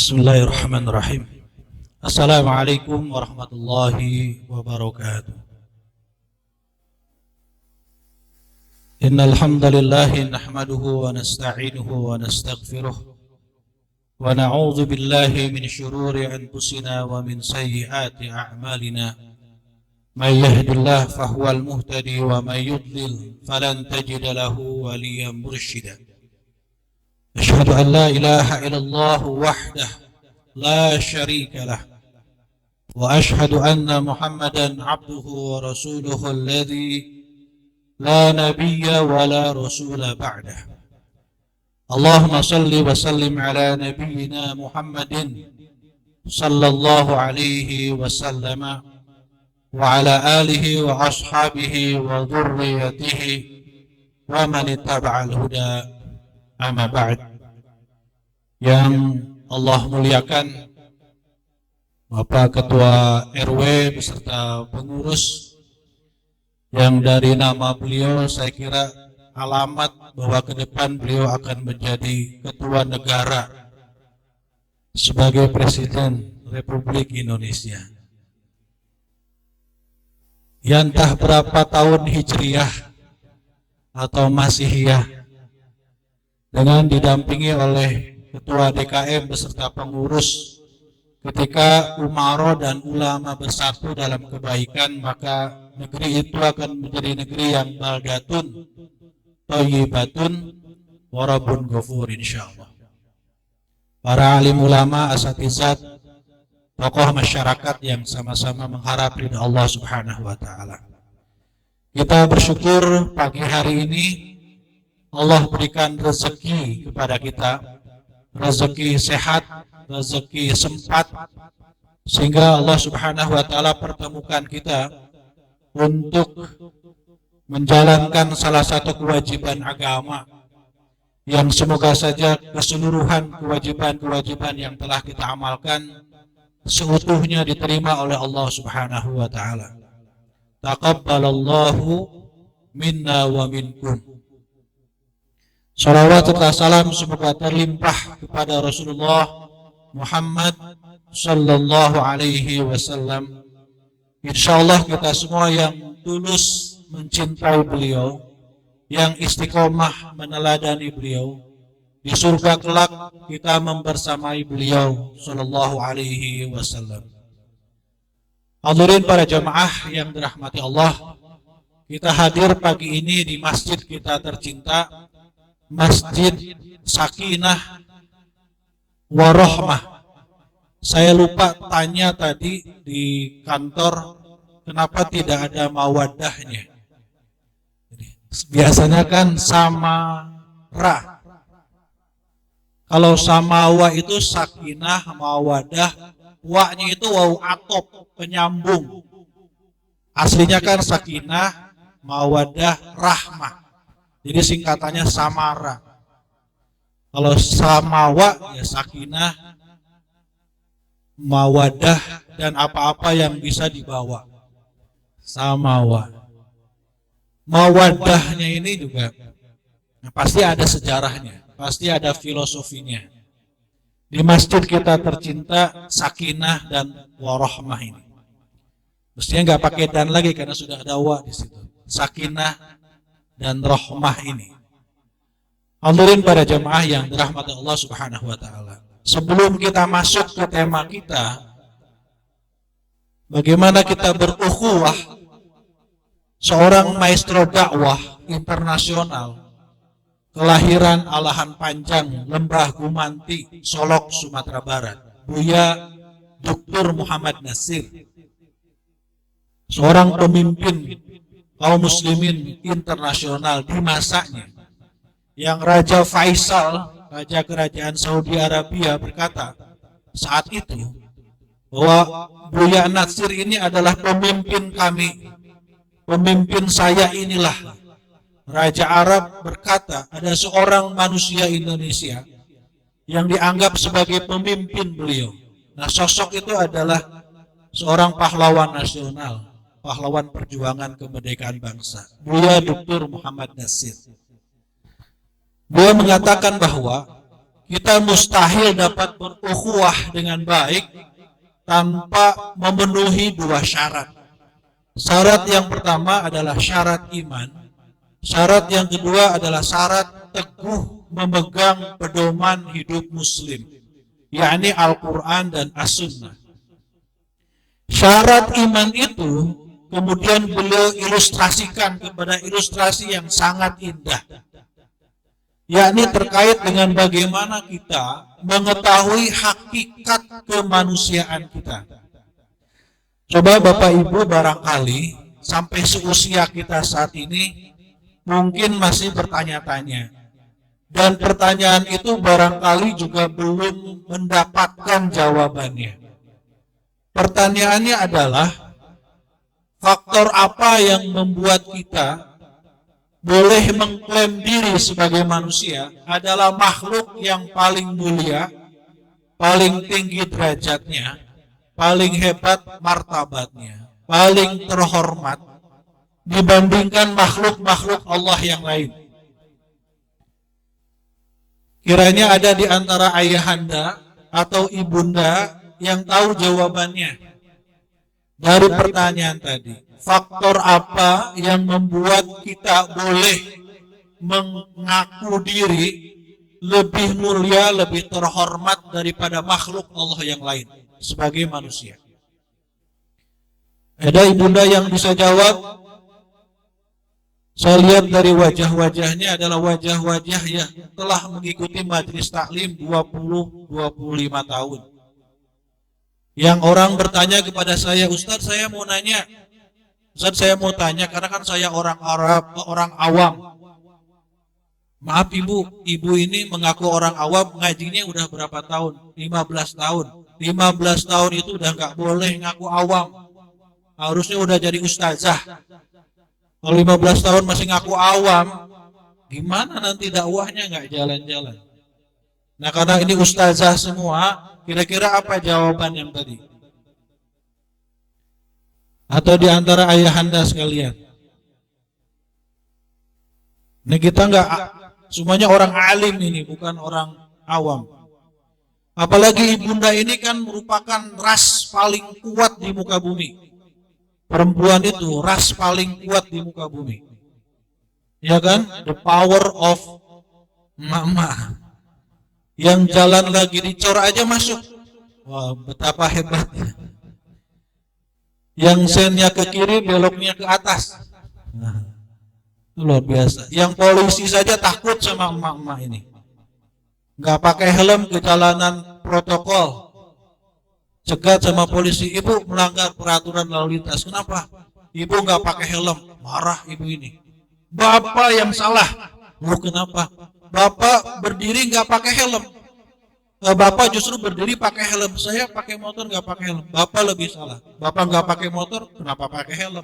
Bismillahirrahmanirrahim. Assalamualaikum warahmatullahi wabarakatuh. Innal hamdalillah nahmaduhu wa nasta'inuhu wa nastaghfiruh wa na'udzu billahi min shururi anfusina wa min sayyiati a'malina. May yahdihillahu fahuwal muhtadi wa may yudlil falan tajida lahu waliyyan mursyida. أشهد أن لا إله إلا الله وحده لا شريك له وأشهد أن محمدا عبده ورسوله الذي لا نبي ولا رسول بعده. اللهم صل وسلم على نبينا محمد صلى الله عليه وسلم وعلى آله وأصحابه وذريته ومن اتبع الهدى. Amma ba'd. Yang Allah muliakan Bapak Ketua RW beserta pengurus, yang dari nama beliau saya kira alamat bahwa ke depan beliau akan menjadi ketua negara sebagai Presiden Republik Indonesia. Ya entah berapa tahun Hijriah atau Masihiyah, dengan didampingi oleh Ketua DKM beserta pengurus, ketika umaro dan ulama bersatu dalam kebaikan, maka negeri itu akan menjadi negeri yang baldatun, thayyibatun, warabun ghafur insyaallah. Para alim ulama, asatizat, tokoh masyarakat yang sama-sama mengharap ridha Allah Subhanahu wa taala. Kita bersyukur pagi hari ini Allah berikan rezeki kepada kita, rezeki sehat, rezeki sempat, sehingga Allah Subhanahu wa taala pertemukan kita untuk menjalankan salah satu kewajiban agama yang semoga saja keseluruhan kewajiban-kewajiban yang telah kita amalkan seutuhnya diterima oleh Allah Subhanahu wa taala. Taqabbalallahu minna wa minkum. Salawat serta salam semoga terlimpah kepada Rasulullah Muhammad sallallahu alaihi wasallam. Insyaallah kita semua yang tulus mencintai beliau, yang istiqomah meneladani beliau, di surga kelak kita membersamai beliau sallallahu alaihi wasallam. Hadirin para jamaah yang dirahmati Allah, kita hadir pagi ini di masjid kita tercinta, Masjid Sakinah Warahmah. Saya lupa tanya tadi di kantor, kenapa tidak ada mawadahnya. Biasanya kan sama ra. Kalau samawa itu sakinah, mawadah, wa-nya itu waw atop, penyambung. Aslinya kan sakinah, mawadah, rahmah. Jadi singkatannya samara. Kalau samawa ya sakinah, mawadah, dan apa-apa yang bisa dibawa. Samawa. Mawadahnya ini juga pasti ada sejarahnya, pasti ada filosofinya. Di masjid kita tercinta sakinah dan warahmah ini. Mestinya nggak pakai dan lagi karena sudah ada wa di situ. Sakinah dan rahmah ini. Hadirin para jemaah yang dirahmati Allah Subhanahu wa taala. Sebelum kita masuk ke tema kita, bagaimana kita berukhuwah, seorang maestro dakwah internasional, kelahiran Alahan Panjang, Lembah Gumanti, Solok, Sumatera Barat, Buya Dr. Muhammad Nasir, seorang pemimpin kaum muslimin internasional di masanya, yang Raja Faisal, Raja Kerajaan Saudi Arabia, berkata saat itu bahwa Buya Nasir ini adalah pemimpin kami, pemimpin saya inilah. Raja Arab berkata ada seorang manusia Indonesia yang dianggap sebagai pemimpin beliau. Nah, sosok itu adalah seorang pahlawan nasional, pahlawan perjuangan kemerdekaan bangsa, Buya Dr. Muhammad Nasir. Beliau mengatakan bahwa kita mustahil dapat berukhuwah dengan baik tanpa memenuhi dua syarat. Syarat yang pertama adalah syarat iman. Syarat yang kedua adalah syarat teguh memegang pedoman hidup muslim, yakni Al-Quran dan As-Sunnah. Syarat iman itu kemudian beliau ilustrasikan kepada ilustrasi yang sangat indah, yakni terkait dengan bagaimana kita mengetahui hakikat kemanusiaan kita. Coba Bapak Ibu barangkali sampai seusia kita saat ini mungkin masih bertanya-tanya, dan pertanyaan itu barangkali juga belum mendapatkan jawabannya. Pertanyaannya adalah, faktor apa yang membuat kita boleh mengklaim diri sebagai manusia adalah makhluk yang paling mulia, paling tinggi derajatnya, paling hebat martabatnya, paling terhormat dibandingkan makhluk-makhluk Allah yang lain? Kiranya ada di antara ayahanda atau ibunda yang tahu jawabannya dari pertanyaan tadi. Faktor apa yang membuat kita boleh mengaku diri lebih mulia, lebih terhormat daripada makhluk Allah yang lain sebagai manusia? Ada ibunda yang bisa jawab? Saya lihat dari wajah-wajahnya adalah wajah-wajah yang telah mengikuti majelis taklim 20-25 tahun. Yang orang bertanya kepada saya, Ustadz saya mau nanya, Ustadz saya mau tanya, karena kan saya orang Arab, orang awam. Maaf ibu ini mengaku orang awam, ngajinya udah berapa tahun? 15 tahun. 15 tahun itu udah nggak boleh ngaku awam. Harusnya udah jadi ustazah. Kalau 15 tahun masih ngaku awam, gimana nanti dakwahnya nggak jalan-jalan? Nah, karena ini ustazah semua, kira-kira apa jawaban yang tadi? Atau di antara ayahanda sekalian? Nah, kita nggak, semuanya orang alim ini, bukan orang awam. Apalagi ibunda ini kan merupakan ras paling kuat di muka bumi. Perempuan itu ras paling kuat di muka bumi, ya kan? The power of mama. Yang jalan lagi dicor aja masuk. Wah, betapa hebatnya. Yang sennya ke kiri, beloknya ke atas. Nah, itu luar biasa. Yang polisi saja takut sama emak-emak ini. Nggak pakai helm ke jalanan protokol. Cegat sama polisi, ibu melanggar peraturan lalu lintas. Kenapa? Ibu nggak pakai helm. Marah ibu ini. Bapak yang salah. Loh, kenapa? Bapak berdiri nggak pakai helm. Bapak justru berdiri pakai helm. Saya pakai motor nggak pakai helm. Bapak lebih salah. Bapak nggak pakai motor, kenapa pakai helm?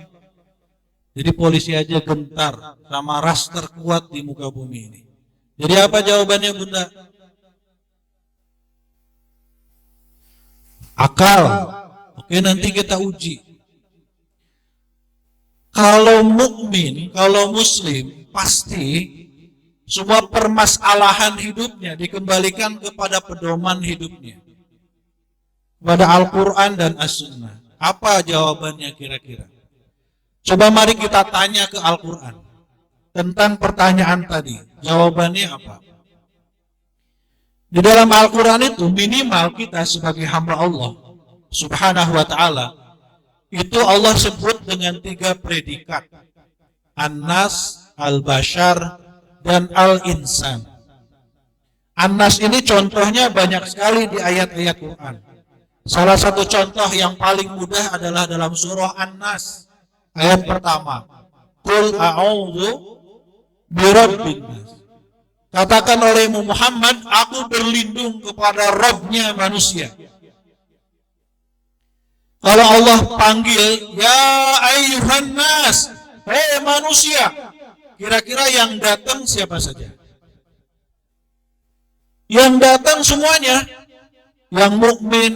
Jadi polisi aja gentar sama ras terkuat di muka bumi ini. Jadi apa jawabannya, Bunda? Akal. Oke, nanti kita uji. Kalau mukmin, kalau muslim, pasti semua permasalahan hidupnya dikembalikan kepada pedoman hidupnya, kepada Al-Quran dan As-Sunnah. Apa jawabannya kira-kira? Coba mari kita tanya ke Al-Quran tentang pertanyaan tadi. Jawabannya apa? Di dalam Al-Quran itu minimal kita sebagai hamba Allah Subhanahu wa ta'ala, itu Allah sebut dengan 3 predikat. An-Nas, Al-Bashar, dan Al-Insan. An-Nas ini contohnya banyak sekali di ayat-ayat Quran. Salah satu contoh yang paling mudah adalah dalam surah An-Nas. Ayat pertama. Qul a'udzu birabbin nas. Katakan olehmu Muhammad, aku berlindung kepada Rabbnya manusia. Kalau Allah panggil, ya ayyuhan nas, hei manusia, kira-kira yang datang siapa saja? Yang datang semuanya, yang mukmin,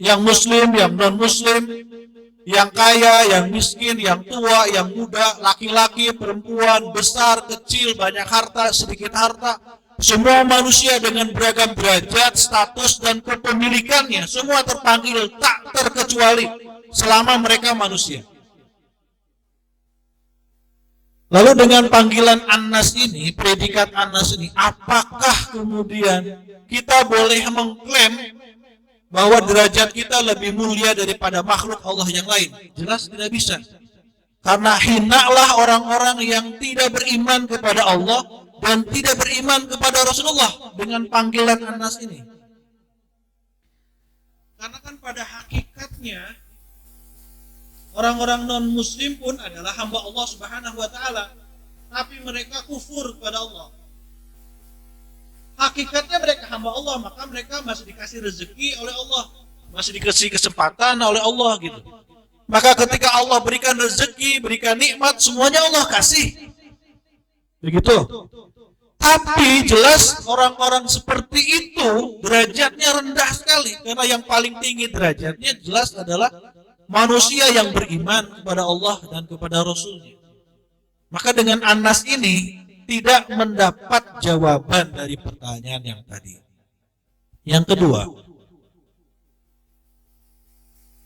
yang muslim, yang non muslim, yang kaya, yang miskin, yang tua, yang muda, laki-laki, perempuan, besar, kecil, banyak harta, sedikit harta, Semua manusia dengan beragam derajat, status, dan kepemilikannya, semua terpanggil tak terkecuali selama mereka manusia. Lalu dengan panggilan An-Nas ini, predikat An-Nas ini, apakah kemudian kita boleh mengklaim bahwa derajat kita lebih mulia daripada makhluk Allah yang lain? Jelas tidak bisa. Karena hinalah orang-orang yang tidak beriman kepada Allah dan tidak beriman kepada Rasulullah dengan panggilan An-Nas ini. Karena kan pada hakikatnya orang-orang non-muslim pun adalah hamba Allah Subhanahu wa taala, tapi mereka kufur kepada Allah. Hakikatnya mereka hamba Allah, maka mereka masih dikasih rezeki oleh Allah, masih dikasih kesempatan oleh Allah gitu. Maka ketika Allah berikan rezeki, berikan nikmat, semuanya Allah kasih. Begitu. Tapi jelas orang-orang seperti itu derajatnya rendah sekali, karena yang paling tinggi derajatnya jelas adalah manusia yang beriman kepada Allah dan kepada Rasulnya. Maka dengan An-Nas ini tidak mendapat jawaban dari pertanyaan yang tadi. Yang kedua,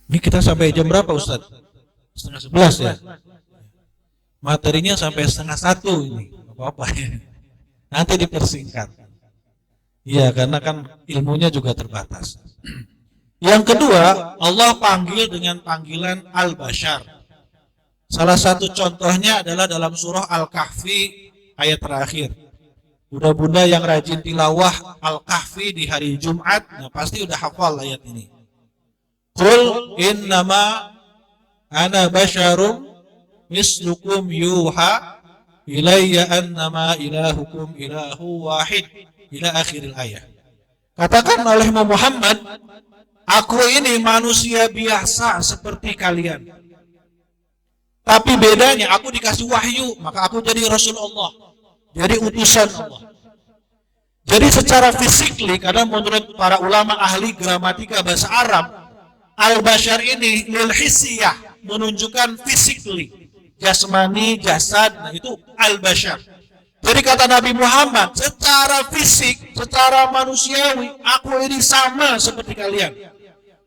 ini kita sampai jam berapa Ustaz? 10:30 ya? Materinya sampai 12:30 ini. Apa-apa ya. Nanti dipersingkat. Iya, karena kan ilmunya juga terbatas. Yang kedua, Allah panggil dengan panggilan Al-Bashar. Salah satu contohnya adalah dalam surah Al-Kahfi ayat terakhir. Bunda-bunda yang rajin tilawah Al-Kahfi di hari Jumat, nah pasti udah hafal ayat ini. Qul innama ana basyarum mislukum yuha ilayya annama ilahukum ilahu wahid ila akhiril ayat. Katakan oleh Muhammad, aku ini manusia biasa seperti kalian. Tapi bedanya aku dikasih wahyu, maka aku jadi Rasul Allah, jadi utusan Allah. Jadi secara fisikly, karena menurut para ulama ahli gramatika bahasa Arab, Al-Bashar ini lil hissiyah, menunjukkan physically, jasmani, jasad, nah itu Al-Bashar. Jadi kata Nabi Muhammad, secara fisik, secara manusiawi, aku ini sama seperti kalian.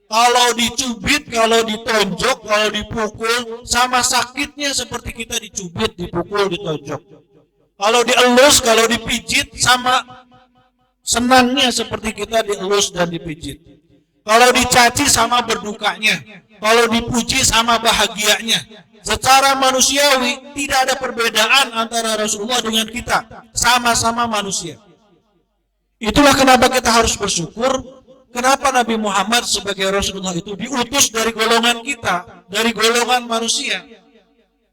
Kalau dicubit, kalau ditonjok, kalau dipukul, sama sakitnya seperti kita dicubit, dipukul, ditonjok. Kalau dielus, kalau dipijit, sama senangnya seperti kita dielus dan dipijit. Kalau dicaci, sama berdukanya. Kalau dipuji, sama bahagianya. Secara manusiawi, tidak ada perbedaan antara Rasulullah dengan kita. Sama-sama manusia. Itulah kenapa kita harus bersyukur. Kenapa Nabi Muhammad sebagai Rasulullah itu diutus dari golongan kita, dari golongan manusia?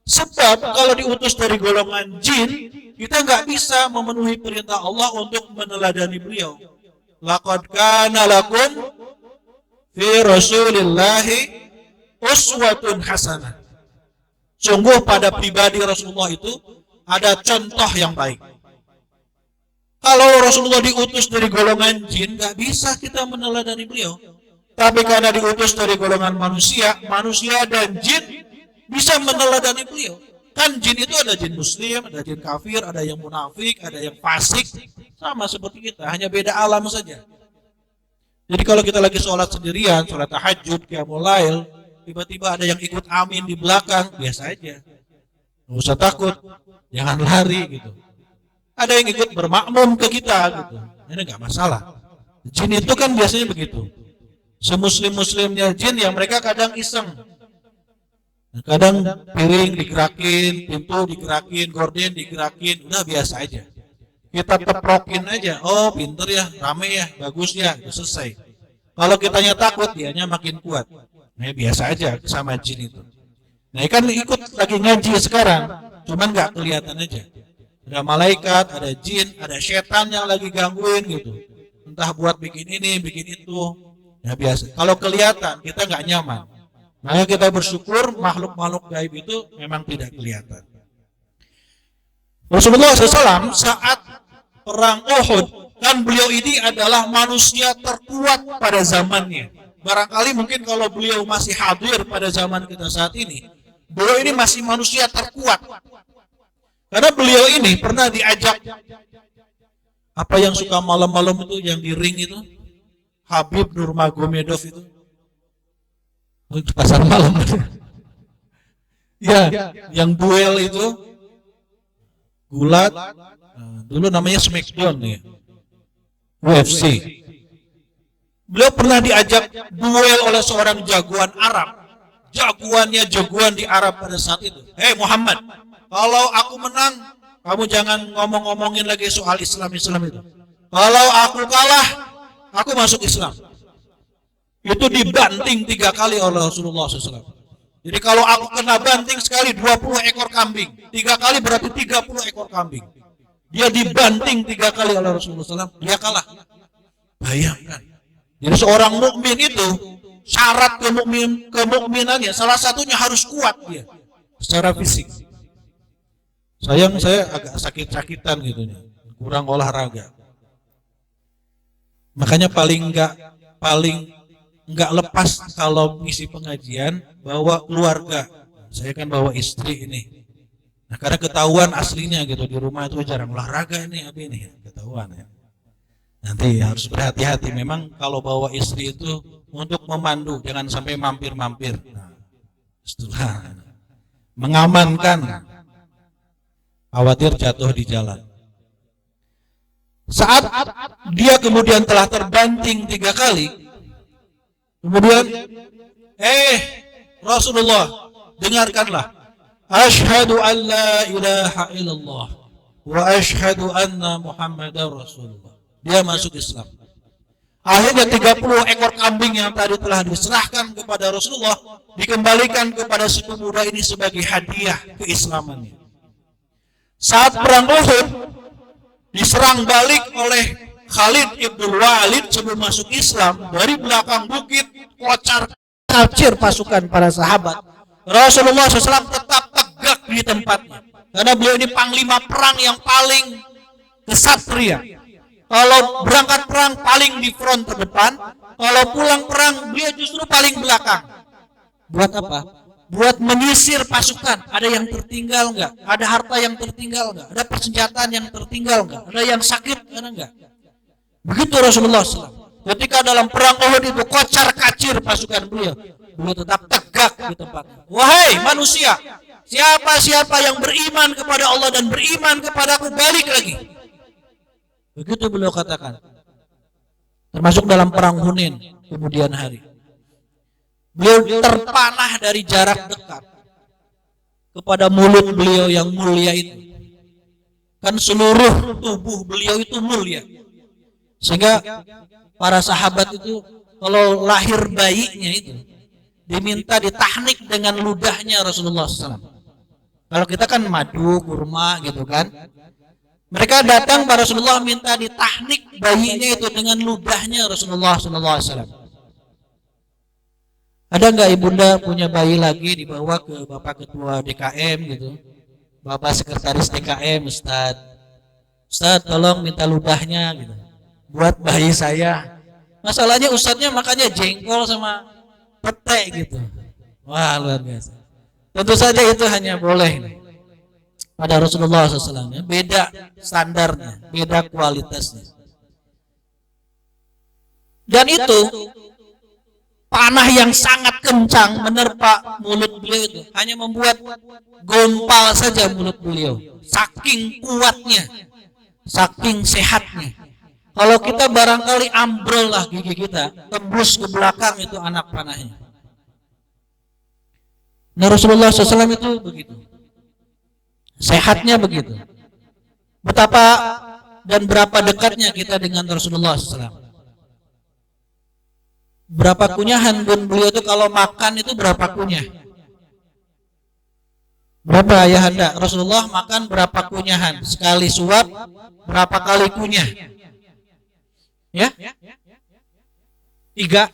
Sebab kalau diutus dari golongan jin, kita nggak bisa memenuhi perintah Allah untuk meneladani beliau. Laqad kana lakum fi Rasulillahi uswatun hasanah. Sungguh pada pribadi Rasulullah itu ada contoh yang baik. Kalau Rasulullah diutus dari golongan jin, nggak bisa kita meneladani beliau. Tapi karena diutus dari golongan manusia, manusia dan jin bisa meneladani beliau. Kan jin itu ada jin muslim, ada jin kafir, ada yang munafik, ada yang fasik. Sama seperti kita, hanya beda alam saja. Jadi kalau kita lagi sholat sendirian, sholat tahajud, qiyamul lail, tiba-tiba ada yang ikut amin di belakang, biasa aja. Nggak usah takut, jangan lari gitu. Ada yang ikut bermakmum ke kita gitu. Ini nggak masalah. Jin itu kan biasanya begitu. Semuslim-muslimnya jin yang mereka kadang iseng. Kadang piring digerakin, pintu digerakin, gorden digerakin, udah biasa aja. Kita teprokin aja. Oh, pinter ya, rame ya, bagus ya, udah selesai. Kalau kitanya takut, dianya makin kuat. Nah, biasa aja sama jin itu. Nah, kan ikut lagi ngaji sekarang, cuman nggak kelihatan aja. Ada malaikat, ada jin, ada setan yang lagi gangguin gitu. Entah buat bikin ini, bikin itu. Ya biasa. Kalau kelihatan, kita nggak nyaman. Maka kita bersyukur makhluk-makhluk gaib itu memang tidak kelihatan. Rasulullah SAW saat perang Uhud, kan beliau ini adalah manusia terkuat pada zamannya. Barangkali mungkin kalau beliau masih hadir pada zaman kita saat ini, beliau ini masih manusia terkuat. Karena beliau ini pernah diajak Apa yang suka malam-malam itu yang di ring itu? Habib Nurmagomedov itu. Pasar malam. Ya, yang duel itu gulat. Dulu namanya Smackdown ya. UFC. Beliau pernah diajak duel oleh seorang jagoan Arab. Jagoan di Arab pada saat itu. Hei Muhammad, kalau aku menang, kamu jangan ngomong-ngomongin lagi soal Islam itu. Kalau aku kalah, aku masuk Islam. Itu dibanting 3 kali oleh Rasulullah SAW. Jadi kalau aku kena banting sekali 20 ekor kambing, 3 kali berarti 30 ekor kambing. Dia dibanting 3 kali oleh Rasulullah SAW, dia kalah. Bayangkan. Jadi seorang mukmin itu syarat kemukminannya salah satunya harus kuat dia secara fisik. Sayang saya agak sakit-sakitan gitu nih, kurang olahraga. Makanya paling enggak lepas kalau ngisi pengajian bawa keluarga. Saya kan bawa istri ini. Nah, karena ketahuan aslinya gitu di rumah itu jarang olahraga ini ketahuan ya. Nanti harus berhati-hati memang kalau bawa istri itu untuk memandu, jangan sampai mampir-mampir. Nah, setelah mengamankan, khawatir jatuh di jalan. Saat dia kemudian telah terbanting 3 kali, kemudian, Rasulullah, dengarkanlah. Asyhadu an la ilaha illallah wa asyhadu anna Muhammadar Rasulullah. Dia masuk Islam. Akhirnya 30 ekor kambing yang tadi telah diserahkan kepada Rasulullah dikembalikan kepada si pemuda ini sebagai hadiah keislamannya. Saat perang Uhud diserang balik oleh Khalid ibn Walid sebelum masuk Islam dari belakang bukit, kocar kacir pasukan para sahabat. Rasulullah SAW tetap tegak di tempatnya karena beliau ini panglima perang yang paling kesatria. Kalau berangkat perang paling di front terdepan, kalau pulang perang dia justru paling belakang. Buat apa? Buat menyisir pasukan. Ada yang tertinggal nggak? Ada harta yang tertinggal nggak? Ada persenjataan yang tertinggal nggak? Ada yang sakit ada nggak? Begitu Rasulullah SAW. Ketika dalam perang Uhud itu kocar kacir pasukan beliau tetap tegak di tempatnya. Wahai manusia, siapa yang beriman kepada Allah dan beriman kepadaku balik lagi. Begitu beliau katakan. Termasuk dalam perang Hunain kemudian hari. Beliau terpanah dari jarak dekat kepada mulut beliau yang mulia itu. Kan seluruh tubuh beliau itu mulia. Sehingga para sahabat itu kalau lahir bayinya itu diminta ditahnik dengan ludahnya Rasulullah SAW. Kalau kita kan madu, kurma gitu kan. Mereka datang pada Rasulullah minta ditahnik bayinya itu dengan ludahnya Rasulullah SAW. Ada nggak ibunda punya bayi lagi dibawa ke Bapak Ketua DKM gitu, Bapak Sekretaris DKM, Ustadz tolong minta ludahnya gitu, buat bayi saya. Masalahnya Ustadznya makanya jengkol sama pete gitu. Wah luar biasa. Tentu saja itu hanya boleh pada Rasulullah SAW. Beda standarnya, beda kualitasnya. Dan itu panah yang sangat kencang menerpa mulut beliau itu hanya membuat gompal saja mulut beliau. Saking kuatnya, saking sehatnya. Kalau kita barangkali ambrol lah gigi kita, tembus ke belakang itu anak panahnya. Nah Rasulullah SAW itu begitu. Sehatnya begitu. Betapa dan berapa dekatnya kita dengan Rasulullah SAW. Berapa kunyahan bun beliau itu kalau makan itu berapa kunyah? Berapa ayahanda? Rasulullah makan berapa kunyahan? Sekali suap berapa kali kunyah? Ya? 3?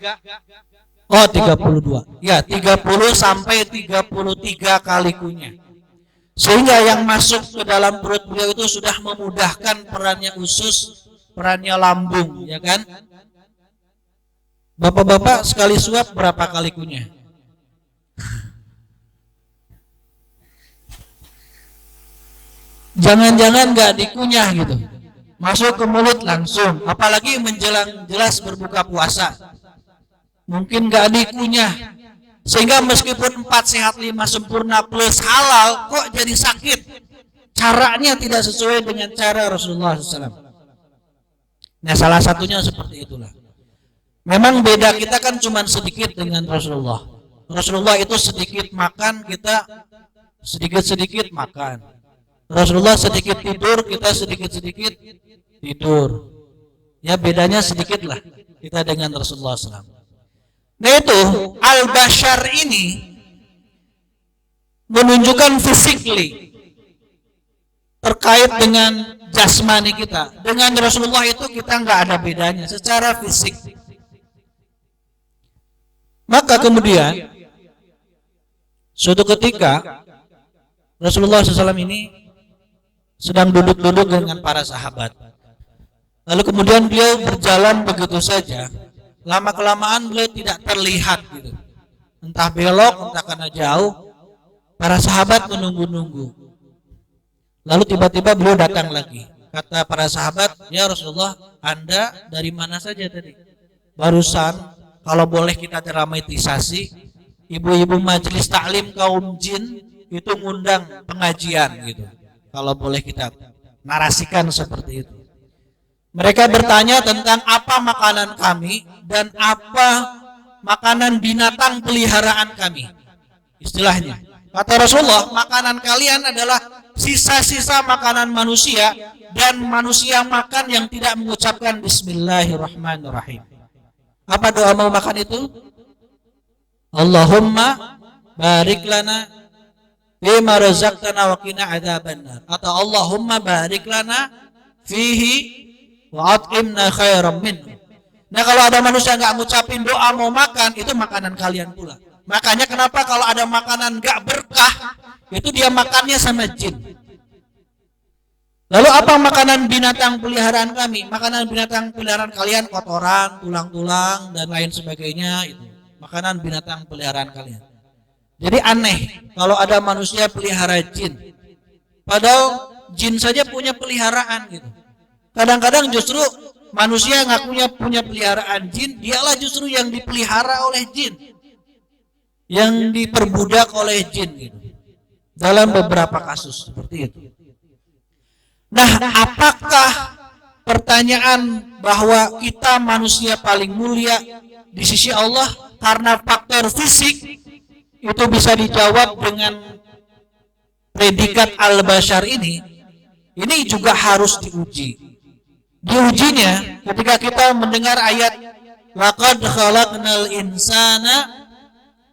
Oh 32. Ya 30 sampai 33 kali kunyah. Sehingga yang masuk ke dalam perut beliau itu sudah memudahkan perannya usus, perannya lambung, ya kan? Bapak-bapak sekali suap berapa kali kunyah? Jangan-jangan nggak dikunyah gitu. masuk ke mulut langsung, apalagi menjelang jelas berbuka puasa. Mungkin gak dikunyah, sehingga meskipun 4 sehat 5 sempurna plus halal, kok jadi sakit. Caranya tidak sesuai dengan cara Rasulullah SAW. Nah, salah satunya seperti itulah. Memang beda kita kan cuma sedikit dengan Rasulullah. Rasulullah itu sedikit makan, kita sedikit-sedikit makan. Rasulullah sedikit tidur, kita sedikit-sedikit tidur. Ya bedanya sedikit lah kita dengan Rasulullah SAW. Nah itu al-bashar ini menunjukkan physically terkait dengan jasmani kita. Dengan Rasulullah itu kita nggak ada bedanya secara fisik. Maka kemudian suatu ketika Rasulullah SAW ini sedang duduk-duduk dengan para sahabat. Lalu kemudian beliau berjalan begitu saja. Lama-kelamaan beliau tidak terlihat gitu. Entah belok, entah karena jauh. Para sahabat menunggu-nunggu. Lalu tiba-tiba beliau datang lagi. Kata para sahabat, ya Rasulullah, Anda dari mana saja tadi? Barusan, kalau boleh kita dramatisasi, ibu-ibu majelis taklim kaum jin itu ngundang pengajian gitu. Kalau boleh kita narasikan seperti itu. Mereka bertanya tentang apa makanan kami dan apa makanan binatang peliharaan kami. Istilahnya. Kata Rasulullah, makanan kalian adalah sisa-sisa makanan manusia dan manusia makan yang tidak mengucapkan Bismillahirrahmanirrahim. Apa doa mau makan itu? Allahumma barik lana bima razaqtana wa qina adzabannar. Atau Allahumma barik lana fihi wa at'imna khairam minhu. Nah, kalau ada manusia nggak ngucapin doa mau makan, itu makanan kalian pula. Makanya kenapa kalau ada makanan nggak berkah, itu dia makannya sama jin. Lalu apa makanan binatang peliharaan kami? Makanan binatang peliharaan kalian kotoran, tulang-tulang dan lain sebagainya itu. Makanan binatang peliharaan kalian. Jadi aneh kalau ada manusia pelihara jin. Padahal jin saja punya peliharaan gitu. Kadang-kadang justru manusia ngakunya punya peliharaan jin, dialah justru yang dipelihara oleh jin. Yang diperbudak oleh jin gitu. Dalam beberapa kasus seperti itu. Nah, apakah pertanyaan bahwa kita manusia paling mulia di sisi Allah karena faktor fisik itu bisa dijawab dengan predikat al-bashar ini juga harus diuji. Diujinya ketika kita mendengar ayat laqad khalaqnal insana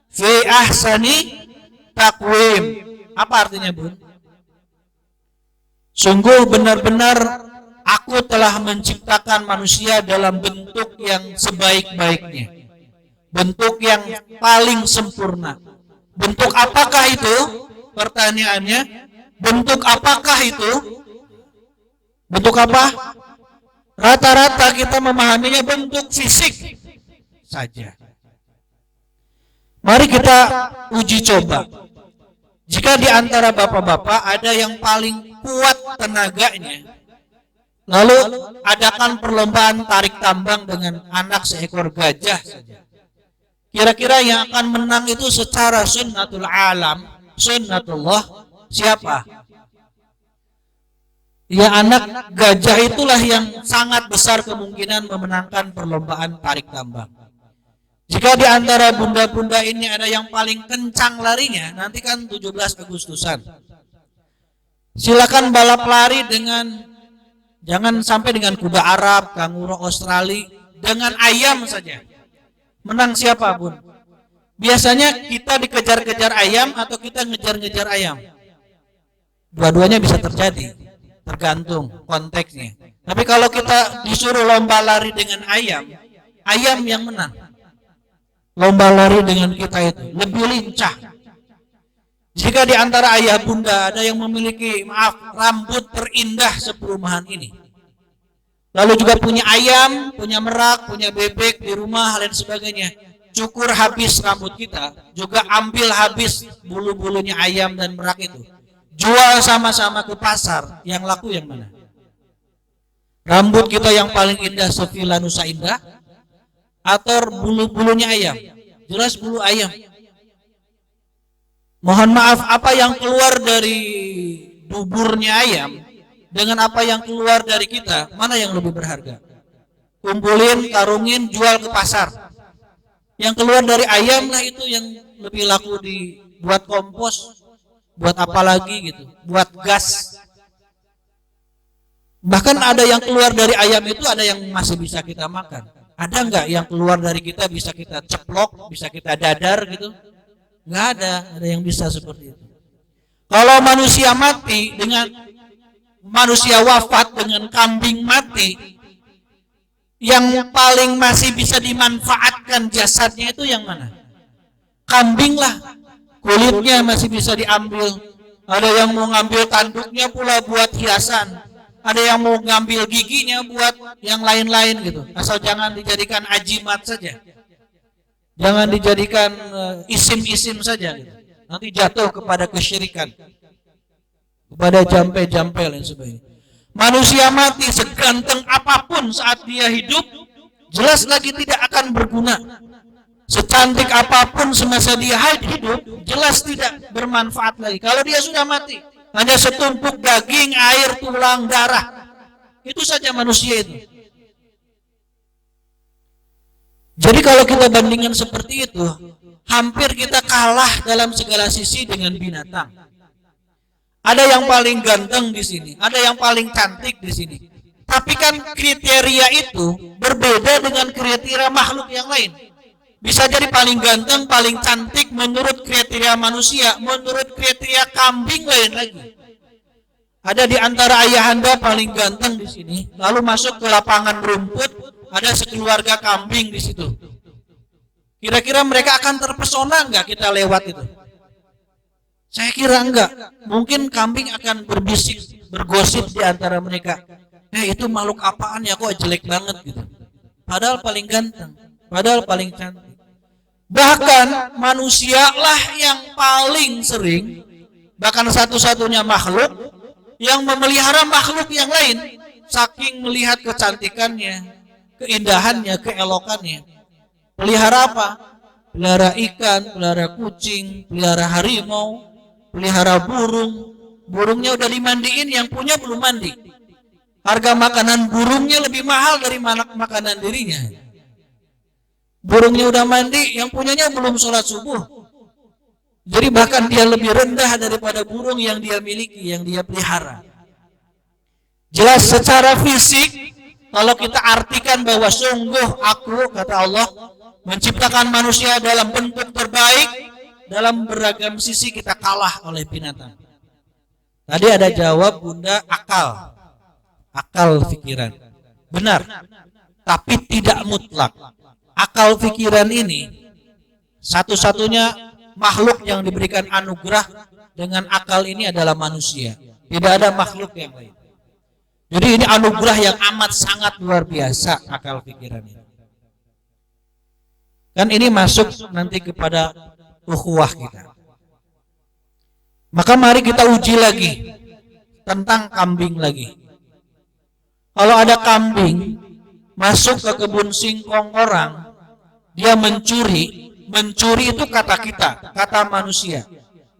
fi ahsani taqwim. Apa artinya, Bun? Sungguh benar-benar aku telah menciptakan manusia dalam bentuk yang sebaik-baiknya. Bentuk yang paling sempurna. Bentuk apakah itu? Pertanyaannya, bentuk apakah itu? Bentuk apa? Rata-rata kita memahaminya bentuk fisik saja. Mari kita uji coba. Jika di antara bapak-bapak ada yang paling kuat tenaganya, lalu adakan perlombaan tarik tambang dengan anak seekor gajah saja. Kira-kira yang akan menang itu secara sunnatul alam, sunnatullah, siapa? Ya, anak gajah itulah yang sangat besar kemungkinan memenangkan perlombaan tarik tambang. Jika di antara bunda-bunda ini ada yang paling kencang larinya, nanti kan 17 Agustusan. Silakan balap lari dengan, jangan sampai dengan kuda Arab, kanguru Australia, dengan ayam saja. Menang siapa, Bun? Biasanya kita dikejar-kejar ayam atau kita ngejar-ngejar ayam? Dua-duanya bisa terjadi, tergantung konteksnya. Tapi kalau kita disuruh lomba lari dengan ayam, ayam yang menang. Lomba lari dengan kita itu lebih lincah. Jika di antara ayah bunda ada yang memiliki, rambut terindah seperumahan ini, lalu juga punya ayam, punya merak, punya bebek di rumah, dan sebagainya, cukur habis rambut kita, juga ambil habis bulu-bulunya ayam dan merak itu, jual sama-sama ke pasar, yang laku yang mana? Rambut kita yang paling indah sevila Nusa Indah atau bulu-bulunya ayam? Jelas bulu ayam. Mohon maaf, apa yang keluar dari duburnya ayam dengan apa yang keluar dari kita, mana yang lebih berharga? Kumpulin, karungin, jual ke pasar. Yang keluar dari ayam lah itu yang lebih laku dibuat kompos, buat apa lagi gitu, buat gas. Bahkan ada yang keluar dari ayam itu ada yang masih bisa kita makan. Ada nggak yang keluar dari kita bisa kita ceplok, bisa kita dadar gitu? Nggak ada yang bisa seperti itu. Kalau manusia mati dengan manusia wafat dengan kambing mati, yang paling masih bisa dimanfaatkan jasadnya itu yang mana? Kambing lah, kulitnya masih bisa diambil. Ada yang mau ngambil tanduknya pula buat hiasan. Ada yang mau ngambil giginya buat yang lain-lain gitu. Asal jangan dijadikan ajimat saja. Jangan dijadikan isim-isim saja gitu. Nanti jatuh kepada kesyirikan. Kepada jampe-jampe dan sebagainya. Manusia mati seganteng apapun saat dia hidup, jelas lagi tidak akan berguna. Secantik apapun semasa dia hidup, jelas tidak bermanfaat lagi. Kalau dia sudah mati, hanya setumpuk daging, air, tulang, darah. Itu saja manusia itu. Jadi kalau kita bandingkan seperti itu, hampir kita kalah dalam segala sisi dengan binatang. Ada yang paling ganteng di sini, ada yang paling cantik di sini. Tapi kan kriteria itu berbeda dengan kriteria makhluk yang lain. Bisa jadi paling ganteng, paling cantik menurut kriteria manusia, menurut kriteria kambing lain lagi. Ada di antara ayahanda paling ganteng di sini, lalu masuk ke lapangan rumput, ada sekeluarga kambing di situ. Kira-kira mereka akan terpesona enggak kita lewat itu? Saya kira enggak. Mungkin kambing akan berbisik, bergosip di antara mereka. Itu makhluk apaan ya, kok jelek banget gitu. Padahal paling ganteng, padahal paling cantik. Bahkan manusialah yang paling sering, bahkan satu-satunya makhluk yang memelihara makhluk yang lain, saking melihat kecantikannya, keindahannya, keelokannya. Pelihara apa? Pelihara ikan, pelihara kucing, pelihara harimau, pelihara burung. Burungnya udah dimandiin, yang punya belum mandi. Harga makanan burungnya lebih mahal dari makanan dirinya. Burungnya udah mandi, yang punyanya belum sholat subuh. Jadi bahkan dia lebih rendah daripada burung yang dia miliki, yang dia pelihara. Jelas secara fisik, kalau kita artikan bahwa sungguh aku, kata Allah, menciptakan manusia dalam bentuk terbaik, dalam beragam sisi kita kalah oleh binatang. Tadi ada jawab Bunda, akal. Akal pikiran. Benar, tapi tidak mutlak. Akal pikiran ini satu-satunya makhluk yang diberikan anugerah dengan akal ini adalah manusia. Tidak ada makhluk yang lain. Jadi ini anugerah yang amat sangat luar biasa, akal pikiran ini. Kan ini masuk nanti kepada ukhuwah kita. Maka mari kita uji lagi tentang kambing lagi. Kalau ada kambing masuk ke kebun singkong orang, dia mencuri itu kata kita, kata manusia.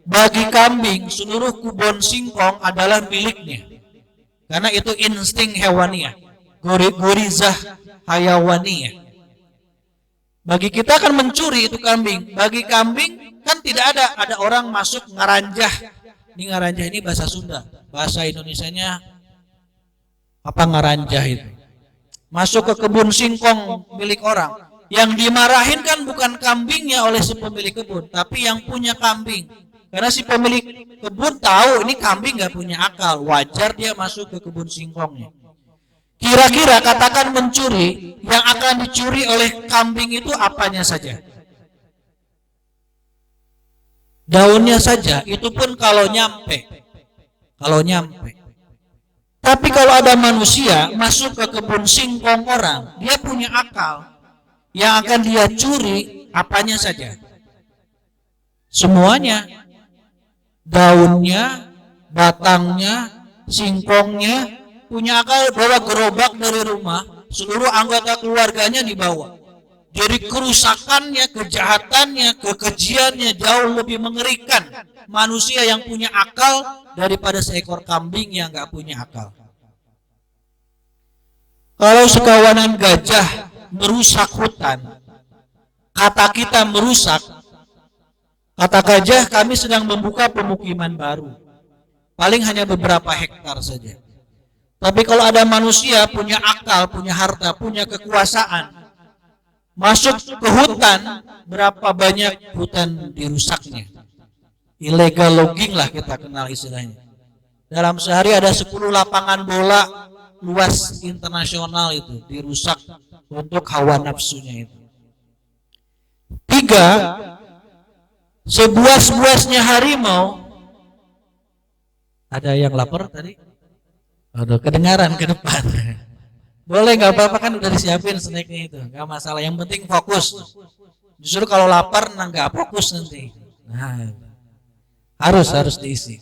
Bagi kambing, seluruh kebun singkong adalah miliknya. Karena itu insting hewaniah, gorizah hayawaniyah. Bagi kita kan mencuri itu kambing. Bagi kambing kan tidak ada orang masuk ngaranjah. Ini ngaranjah ini bahasa Sunda, bahasa Indonesianya apa ngaranjah itu? Masuk ke kebun singkong milik orang. Yang dimarahin kan bukan kambingnya oleh si pemilik kebun, tapi yang punya kambing. Karena si pemilik kebun tahu ini kambing gak punya akal, wajar dia masuk ke kebun singkongnya. Kira-kira katakan mencuri, yang akan dicuri oleh kambing itu apanya saja? Daunnya saja, itu pun kalau nyampe. Tapi kalau ada manusia masuk ke kebun singkong orang, dia punya akal. Yang akan dia curi apanya saja? Semuanya. Daunnya, batangnya, singkongnya, punya akal bawa gerobak dari rumah, seluruh anggota keluarganya dibawa. Jadi kerusakannya, kejahatannya, kekejiannya jauh lebih mengerikan manusia yang punya akal daripada seekor kambing yang nggak punya akal. Kalau sekawanan gajah merusak hutan, kata kita merusak, kata gajah kami sedang membuka pemukiman baru. Paling hanya beberapa hektar saja. Tapi kalau ada manusia punya akal, punya harta, punya kekuasaan, masuk ke hutan, berapa banyak hutan dirusaknya. Illegal logging lah kita kenal istilahnya. Dalam sehari ada 10 lapangan bola luas internasional itu dirusak untuk hawa nafsunya itu. 3, sebuas-buasnya harimau. Ada yang lapar tadi? Aduh, kedengaran ke depan. Boleh, nggak apa-apa, kan udah disiapin snacknya itu, nggak masalah. Yang penting fokus. Justru kalau lapar, nggak fokus nanti. Nah, harus diisi.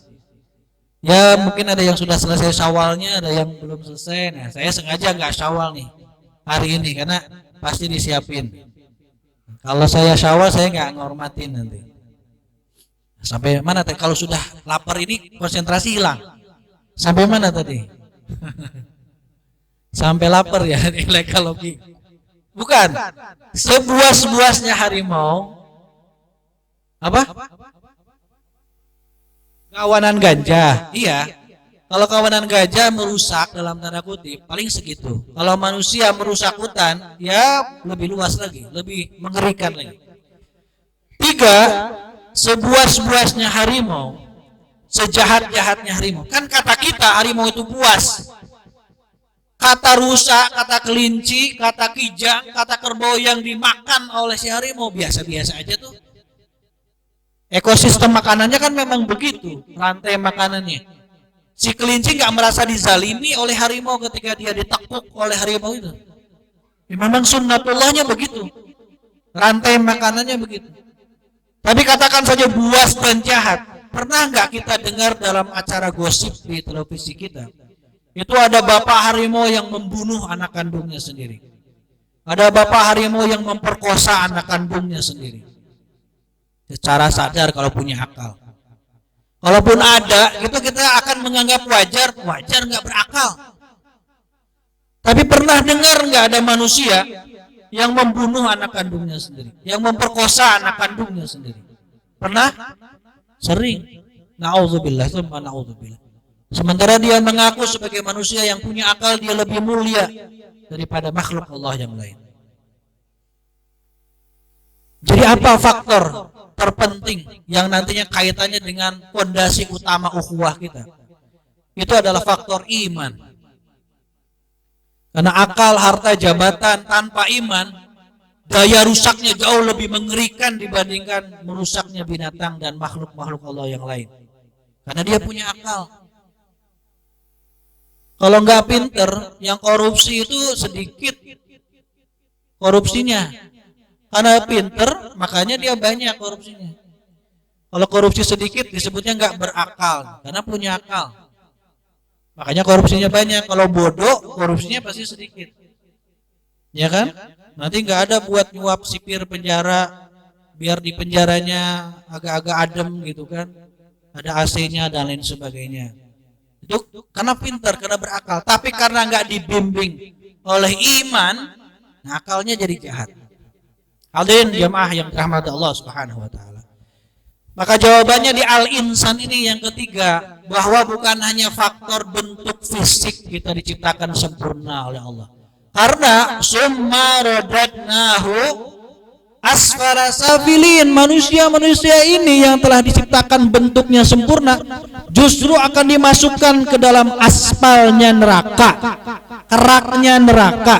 Ya mungkin ada yang sudah selesai syawalnya, ada yang belum selesai. Nah, saya sengaja nggak syawal nih hari ini karena pasti disiapin. Kalau saya syawal, saya nggak ngormatin nanti. Sampai mana tadi? Kalau sudah lapar ini konsentrasi hilang. Sampai mana tadi? Sampai lapar ya, illegal logging. Bukan. Sebuas-buasnya harimau. Apa? Kawanan gajah. Iya. Kalau kawanan gajah merusak dalam tanda kutip, paling segitu. Kalau manusia merusak hutan, ya lebih luas lagi, lebih mengerikan lagi. 3, sebuas-buasnya harimau, sejahat-jahatnya harimau. Kan kata kita harimau itu buas. Kata rusa, kata kelinci, kata kijang, kata kerbau yang dimakan oleh si harimau biasa-biasa aja tuh. Ekosistem makanannya kan memang begitu, rantai makanannya. Si kelinci nggak merasa dizalimi oleh harimau ketika dia ditekuk oleh harimau itu. Ya, memang sunnatullahnya begitu, rantai makanannya begitu. Tapi katakan saja buas dan jahat. Pernah nggak kita dengar dalam acara gosip di televisi kita? Itu ada bapak harimau yang membunuh anak kandungnya sendiri. Ada bapak harimau yang memperkosa anak kandungnya sendiri. Secara sadar kalau punya akal. Kalaupun ada, itu kita akan menganggap wajar nggak berakal. Tapi pernah dengar nggak ada manusia yang membunuh anak kandungnya sendiri, yang memperkosa anak kandungnya sendiri? Pernah? Sering. Na'udzubillah, summa na'udzubillah. Sementara dia mengaku sebagai manusia yang punya akal, dia lebih mulia daripada makhluk Allah yang lain. Jadi apa faktor terpenting yang nantinya kaitannya dengan fondasi utama ukhuwah kita? Itu adalah faktor iman. Karena akal, harta, jabatan tanpa iman, daya rusaknya jauh lebih mengerikan dibandingkan merusaknya binatang dan makhluk-makhluk Allah yang lain. Karena dia punya akal. Kalau nggak pinter, yang korupsi itu sedikit korupsinya. Karena pinter, makanya dia banyak korupsinya. Kalau korupsi sedikit, disebutnya nggak berakal, karena punya akal. Makanya korupsinya banyak. Kalau bodoh, korupsinya pasti sedikit. Ya kan? Nanti nggak ada buat nyuap sipir penjara, biar di penjaranya agak-agak adem gitu kan. Ada AC-nya dan lain sebagainya. Itu karena pintar, karena berakal. Tapi karena nggak dibimbing oleh iman, nah akalnya jadi jahat. Hadirin jamaah yang dirahmati Allah Subhanahu wa taala. Maka jawabannya di Al-Insan ini yang ketiga, bahwa bukan hanya faktor bentuk fisik kita diciptakan sempurna oleh Allah. Karena summa radadnahu asfara safilin, manusia-manusia ini yang telah diciptakan bentuknya sempurna justru akan dimasukkan ke dalam aspalnya neraka, keraknya neraka.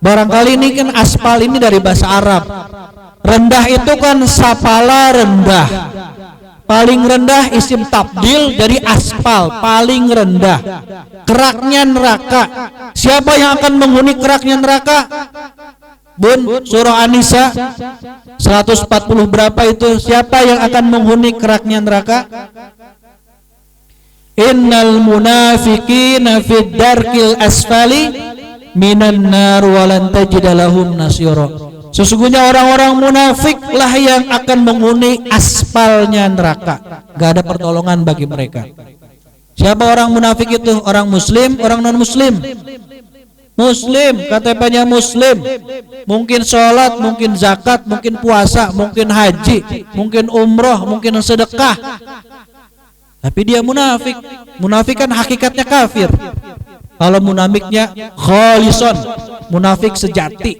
Barangkali ini kan aspal ini dari bahasa Arab. Rendah itu kan sapala rendah. Paling rendah isim tabdil dari aspal, paling rendah. Keraknya neraka. Siapa yang akan menghuni keraknya neraka? Bun, surah An-Nisa 140 berapa itu? Siapa yang akan menghuni keraknya neraka? innal munafiqina fid darkil asfali minan nar walan tajida lahum nasyira. Sesungguhnya orang-orang munafiklah yang akan menghuni aspalnya neraka. Gak ada pertolongan bagi mereka. Siapa orang munafik itu? Orang muslim, orang non muslim. Muslim, KTP-nya muslim. Mungkin sholat, mungkin zakat, mungkin puasa, mungkin haji, mungkin umroh, mungkin sedekah. Tapi dia munafik. Munafik kan hakikatnya kafir. Kalau munafiknya khalison, munafik sejati.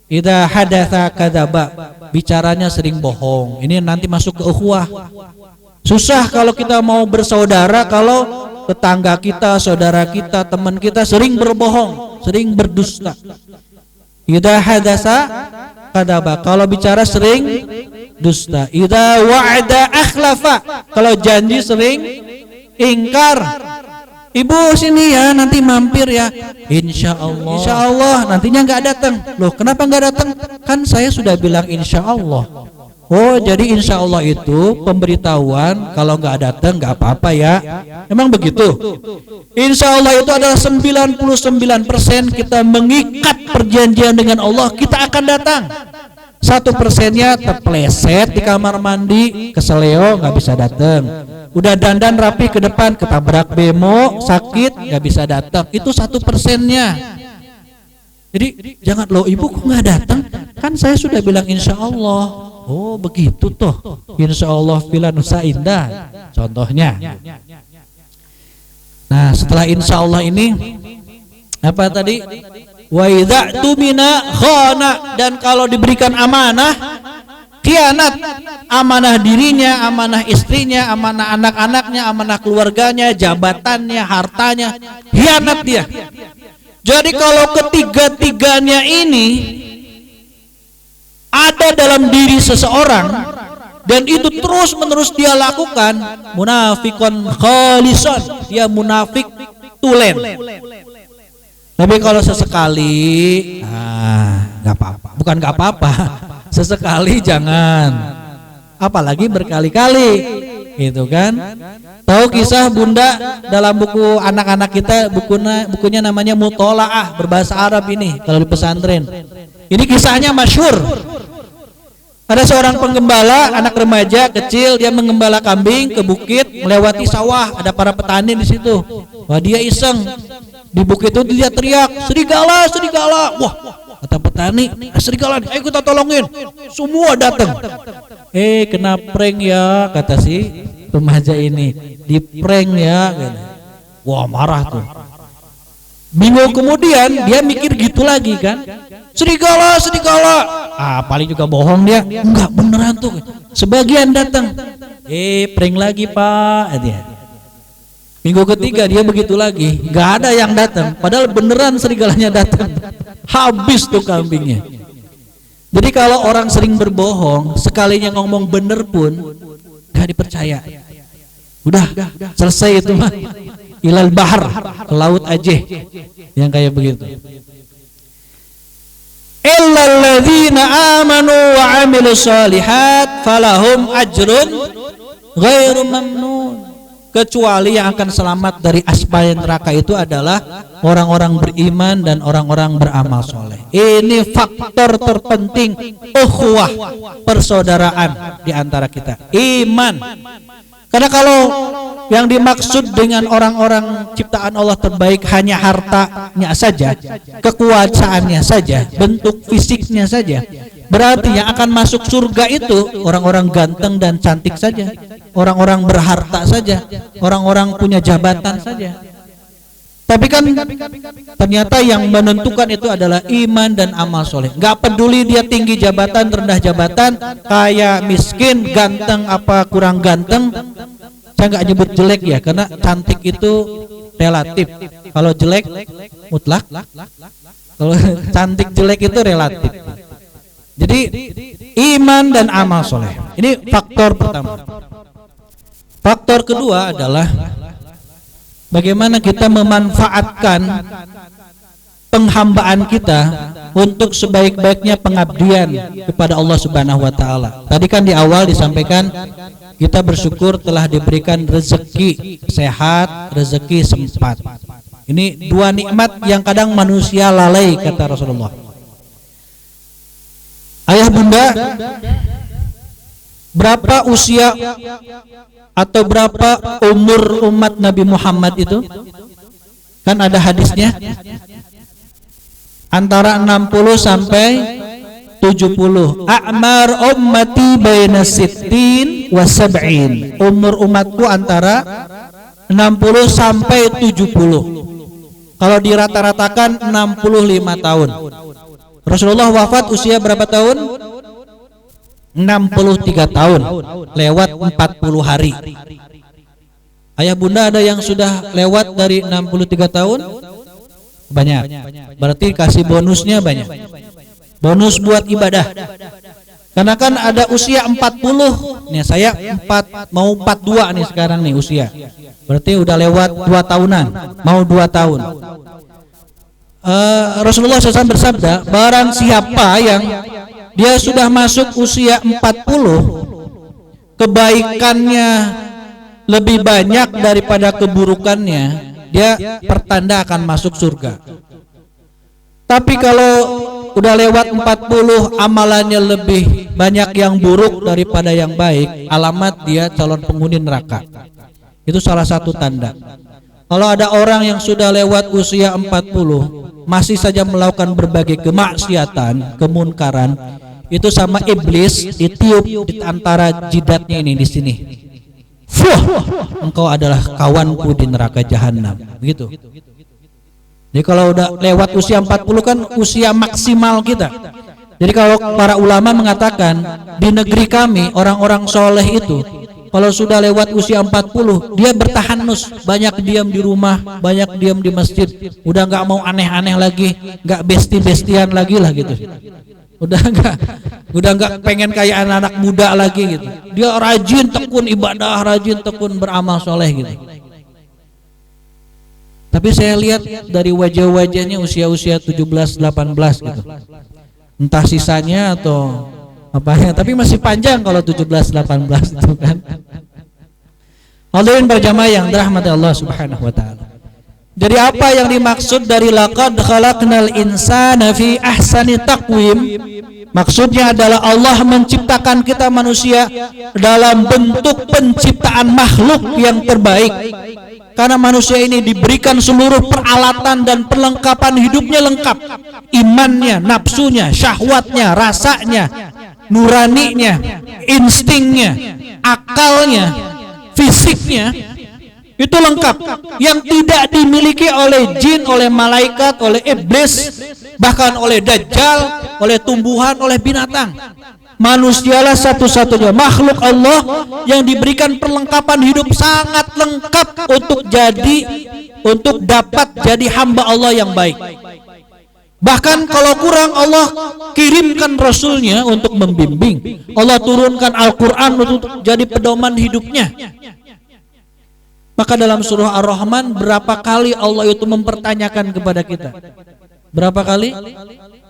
Idza hadatsa kadzaba, bicaranya sering bohong. Ini nanti masuk ke ukhuwah. Susah kalau kita mau bersaudara kalau tetangga kita, saudara kita, teman kita sering berbohong, sering berdusta. Idza hadatsa kadzaba, kalau bicara sering dusta. Idza wa'ada akhlafa, kalau janji sering ingkar. Ibu sini ya, nanti mampir ya. Insya Allah nantinya nggak datang. Loh, kenapa nggak datang? Kan saya sudah bilang insya Allah. Oh, jadi insya Allah itu pemberitahuan, kalau nggak datang nggak apa-apa ya. Emang begitu? Insya Allah itu adalah 99% kita mengikat perjanjian dengan Allah, kita akan datang. 1%-nya terpleset di kamar mandi, keseleo, nggak bisa datang. Udah dandan rapi ke depan, ketabrak bemo, sakit, nggak bisa datang. Itu 1%-nya. Jadi jangan, loh ibu kok nggak datang? Kan saya sudah bilang insya Allah. Oh begitu toh. Insya Allah filanusa indah. Contohnya. Nah setelah insya Allah ini apa tadi? Wa idza tumina khana, dan kalau diberikan amanah khianat. Amanah dirinya, amanah istrinya, amanah anak-anaknya, amanah keluarganya, jabatannya, hartanya, khianat dia. Jadi kalau ketiga-tiganya ini ada dalam diri seseorang dan itu terus-menerus dia lakukan, munafikon khalison, dia munafik tulen. Tapi kalau sesekali, nggak apa-apa. Bukan nggak apa-apa, sesekali jangan. Apalagi berkali-kali, gitu kan? Tahu kisah Bunda dalam buku anak-anak kita, bukunya namanya Mutolaah, berbahasa Arab ini kalau di pesantren. Ini kisahnya masyhur. Ada seorang penggembala, anak remaja kecil, dia menggembala kambing ke bukit, melewati sawah, ada para petani di situ. Wah, dia iseng. Di bukit itu dia teriak, serigala, serigala. Wah, kata petani, serigala, ayo kita tolongin. Semua datang. Kena prank ya, kata si remaja ini. Di prank ya. Wah, marah tuh. Minggu kemudian dia mikir gitu lagi kan. Serigala, serigala. Paling juga bohong dia. Enggak, beneran tuh. Sebagian datang. Prank lagi pak, dia. Minggu ketiga dia begitu lagi, nggak ada yang datang, padahal beneran serigalanya datang. Habis tuh kambingnya. Jadi kalau orang sering berbohong, sekalinya ngomong bener pun nggak dipercaya. Udah selesai itu mah. Ilal bahar, ke laut aja. Yang kayak begitu. Illal ladzina amanu wa amilus shalihat falahum ajrun ghairu mamnun. Kecuali yang akan selamat dari asbal neraka itu adalah orang-orang beriman dan orang-orang beramal soleh. Ini faktor terpenting ukhuwah, persaudaraan di antara kita. Iman. Karena kalau yang dimaksud dengan orang-orang ciptaan Allah terbaik hanya hartanya saja, kekuasaannya saja, bentuk fisiknya saja, berarti yang akan masuk surga itu orang-orang ganteng dan cantik saja, orang-orang berharta saja, orang-orang punya jabatan saja. Tapi kan ternyata yang menentukan itu adalah iman dan amal soleh. Gak peduli dia tinggi jabatan, rendah jabatan, kaya, miskin, ganteng apa kurang ganteng. Saya nggak nyebut jelek ya, karena cantik itu relatif. Kalau jelek mutlak, kalau cantik jelek itu relatif. Jadi iman dan amal soleh ini faktor pertama. Faktor kedua adalah bagaimana kita memanfaatkan penghambaan kita untuk sebaik-baiknya pengabdian kepada Allah Subhanahu wa taala. Tadi kan di awal disampaikan kita bersyukur telah diberikan rezeki sehat, rezeki sempat. Ini dua nikmat yang kadang manusia lalai, kata Rasulullah. Ayah bunda, berapa usia atau berapa umur umat Nabi Muhammad itu? Kan ada hadisnya, antara 60 sampai 70. A'mar ummati baina sittin wa sab'in. Umur umatku antara 60 sampai 70. Kalau dirata-ratakan 65 tahun. Rasulullah wafat usia berapa tahun? 63 tahun. Lewat 40 hari. Ayah bunda ada yang sudah lewat dari 63 tahun? Banyak. Berarti kasih bonusnya banyak. Bonus buat ibadah. Karena kan ada usia 40. Nih saya mau 42 nih sekarang nih usia. Berarti udah lewat 2 tahunan, mau 2 tahun. Rasulullah SAW bersabda, barang siapa yang dia sudah masuk usia 40, kebaikannya lebih banyak daripada keburukannya, dia pertanda akan masuk surga. Tapi kalau udah lewat 40, amalannya lebih banyak yang buruk daripada yang baik, alamat dia calon penghuni neraka. Itu salah satu tanda. Kalau ada orang yang sudah lewat usia 40 masih saja melakukan berbagai kemaksiatan, kemunkaran, itu sama iblis ditiup di antara jidatnya ini di sini. Fuh, engkau adalah kawanku di neraka jahanam. Begitu. Jadi kalau udah lewat usia 40 kan usia maksimal kita. Jadi kalau para ulama mengatakan di negeri kami orang-orang soleh itu kalau sudah lewat usia 40 dia bertahanus, banyak diam di rumah, banyak diam di masjid, udah nggak mau aneh-aneh lagi, nggak besti-bestian lagi lah gitu. Udah nggak pengen kayak anak-anak muda lagi gitu. Dia rajin tekun ibadah, rajin tekun beramal soleh gitu. Tapi saya lihat dari wajah-wajahnya usia-usia 17-18 gitu. Entah sisanya atau apanya, tapi masih panjang kalau 17-18 itu kan. Hadirin berjamaah yang dirahmati Allah Subhanahu wa taala. Jadi apa yang dimaksud dari laqad khalaqnal insana fi ahsani taqwim? Maksudnya adalah Allah menciptakan kita manusia dalam bentuk penciptaan makhluk yang terbaik. Karena manusia ini diberikan seluruh peralatan dan perlengkapan hidupnya lengkap. Imannya, nafsunya, syahwatnya, rasanya, nuraninya, instingnya, akalnya, fisiknya, itu lengkap. Yang tidak dimiliki oleh jin, oleh malaikat, oleh iblis, bahkan oleh dajjal, oleh tumbuhan, oleh binatang. Manusialah satu-satunya makhluk Allah yang diberikan perlengkapan hidup sangat lengkap untuk dapat jadi hamba Allah yang baik. Bahkan kalau kurang, Allah kirimkan Rasulnya untuk membimbing. Allah turunkan Al-Quran untuk jadi pedoman hidupnya. Maka dalam surah Ar-Rahman berapa kali Allah itu mempertanyakan kepada kita? Berapa kali?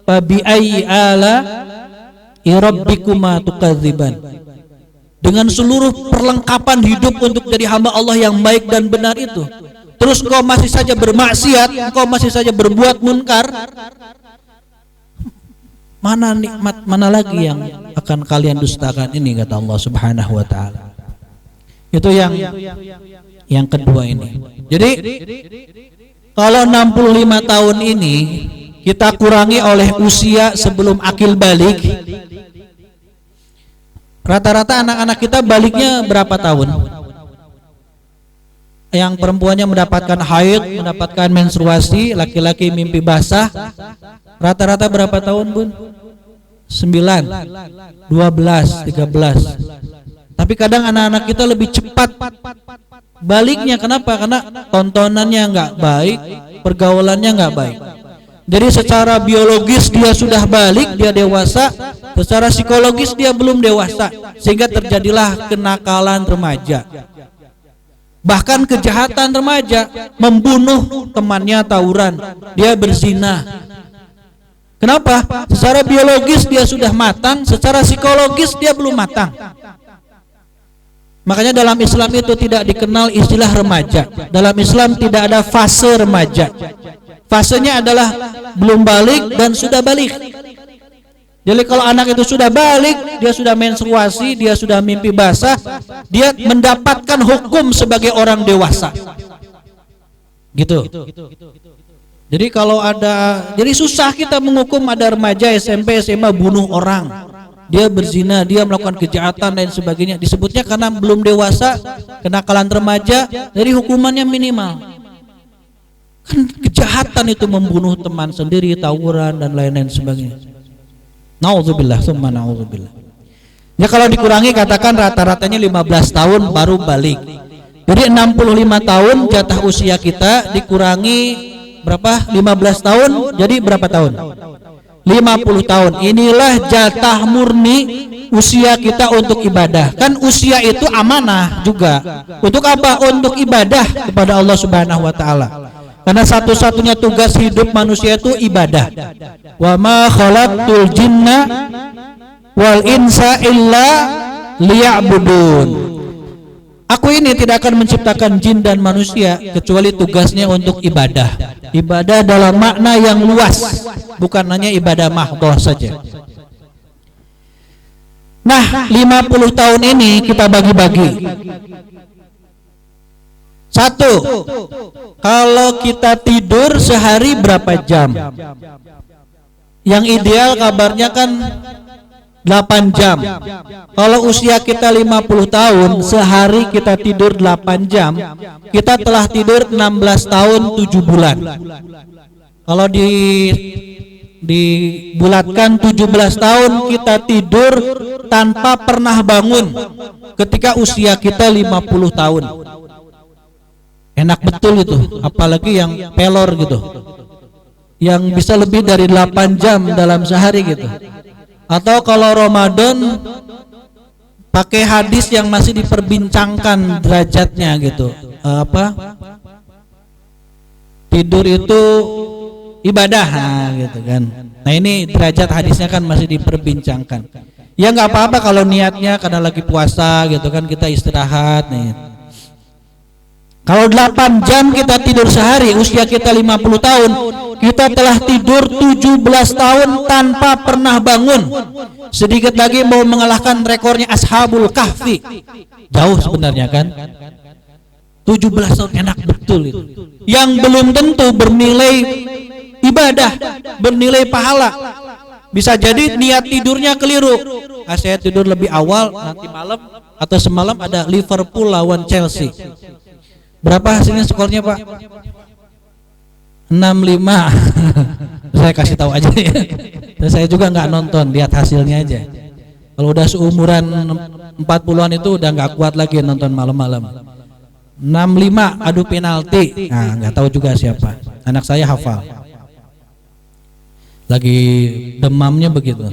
Fabi ayyi ala rabbikuma tukadziban. Dengan seluruh perlengkapan hidup untuk jadi hamba Allah yang baik dan benar itu, terus kau masih saja bermaksiat, kau masih saja berbuat munkar, mana nikmat mana lagi yang akan kalian dustakan ini, kata Allah Subhanahu wa taala. Itu yang kedua ini. Jadi kalau 65 tahun ini kita kurangi oleh usia sebelum akil balik, rata-rata anak-anak kita baliknya berapa tahun? Yang perempuannya mendapatkan haid, mendapatkan menstruasi, laki-laki mimpi basah, rata-rata berapa tahun, Bun? 9, 12, 13. Tapi kadang anak-anak kita lebih cepat baliknya. Kenapa? Karena tontonannya nggak baik, pergaulannya nggak baik. Jadi secara biologis dia sudah balik, dia dewasa, secara psikologis dia belum dewasa, sehingga terjadilah kenakalan remaja. Bahkan kejahatan remaja, membunuh temannya, tawuran, dia berzina. Kenapa? Secara biologis dia sudah matang, secara psikologis dia belum matang. Makanya dalam Islam itu tidak dikenal istilah remaja. Dalam Islam tidak ada fase remaja. Fasenya adalah belum balik dan sudah balik. Jadi kalau anak itu sudah balik, dia sudah menstruasi, dia sudah mimpi basah, dia mendapatkan hukum sebagai orang dewasa. Gitu. Jadi kalau ada, jadi susah kita menghukum ada remaja SMP, SMA bunuh orang. Dia berzina, dia melakukan kejahatan dan sebagainya. Disebutnya karena belum dewasa, kenakalan remaja, jadi hukumannya minimal. Kan kejahatan itu membunuh teman sendiri, tawuran dan lain-lain sebagainya. Nauzubillah, summa nauzubillah. Ya kalau dikurangi katakan rata-ratanya 15 tahun baru balik. Jadi 65 tahun jatah usia kita dikurangi berapa? 15 tahun jadi berapa tahun? 50 tahun. Inilah jatah murni usia kita untuk ibadah. Kan usia itu amanah juga. Untuk apa? Untuk ibadah kepada Allah Subhanahu wa taala. Karena satu-satunya tugas hidup manusia itu ibadah. Wa ma khalaqtul jinna wal insa illa liya'budun. Aku ini tidak akan menciptakan jin dan manusia kecuali tugasnya untuk ibadah. Ibadah dalam makna yang luas, bukan hanya ibadah mahdhah saja. Nah, 50 tahun ini kita bagi-bagi. Satu, kalau kita tidur sehari berapa jam? Yang ideal kabarnya kan 8 jam. Kalau usia kita 50 tahun, sehari kita tidur 8 jam, kita telah tidur 16 tahun 7 bulan. Kalau dibulatkan 17 tahun kita tidur tanpa pernah bangun ketika usia kita 50 tahun. Enak betul itu, apalagi yang pelor gitu. Yang bisa lebih dari 8 jam dalam sehari gitu. Atau kalau Ramadan pakai hadis yang masih diperbincangkan derajatnya gitu. Tidur itu ibadah gitu kan. Nah ini derajat hadisnya kan masih diperbincangkan. Ya nggak apa-apa kalau niatnya karena lagi puasa gitu kan, kita istirahat nih. Kalau 8 jam kita tidur sehari, usia kita 50 tahun, kita telah tidur 17 tahun tanpa pernah bangun. Sedikit lagi mau mengalahkan rekornya Ashabul Kahfi. Jauh sebenarnya kan. 17 tahun enak betul itu. Yang belum tentu bernilai ibadah, bernilai pahala. Bisa jadi niat tidurnya keliru. Saya tidur lebih awal, nanti malam atau semalam ada Liverpool lawan Chelsea. Berapa hasilnya skornya Pak? 6-5. Saya kasih tahu aja ya. Dan saya juga nggak nonton, lihat hasilnya aja. Kalau udah seumuran 40-an itu udah nggak kuat lagi nonton malam-malam. 6-5 adu penalti. Nah, nggak tahu juga siapa. Anak saya hafal. Lagi demamnya begitu.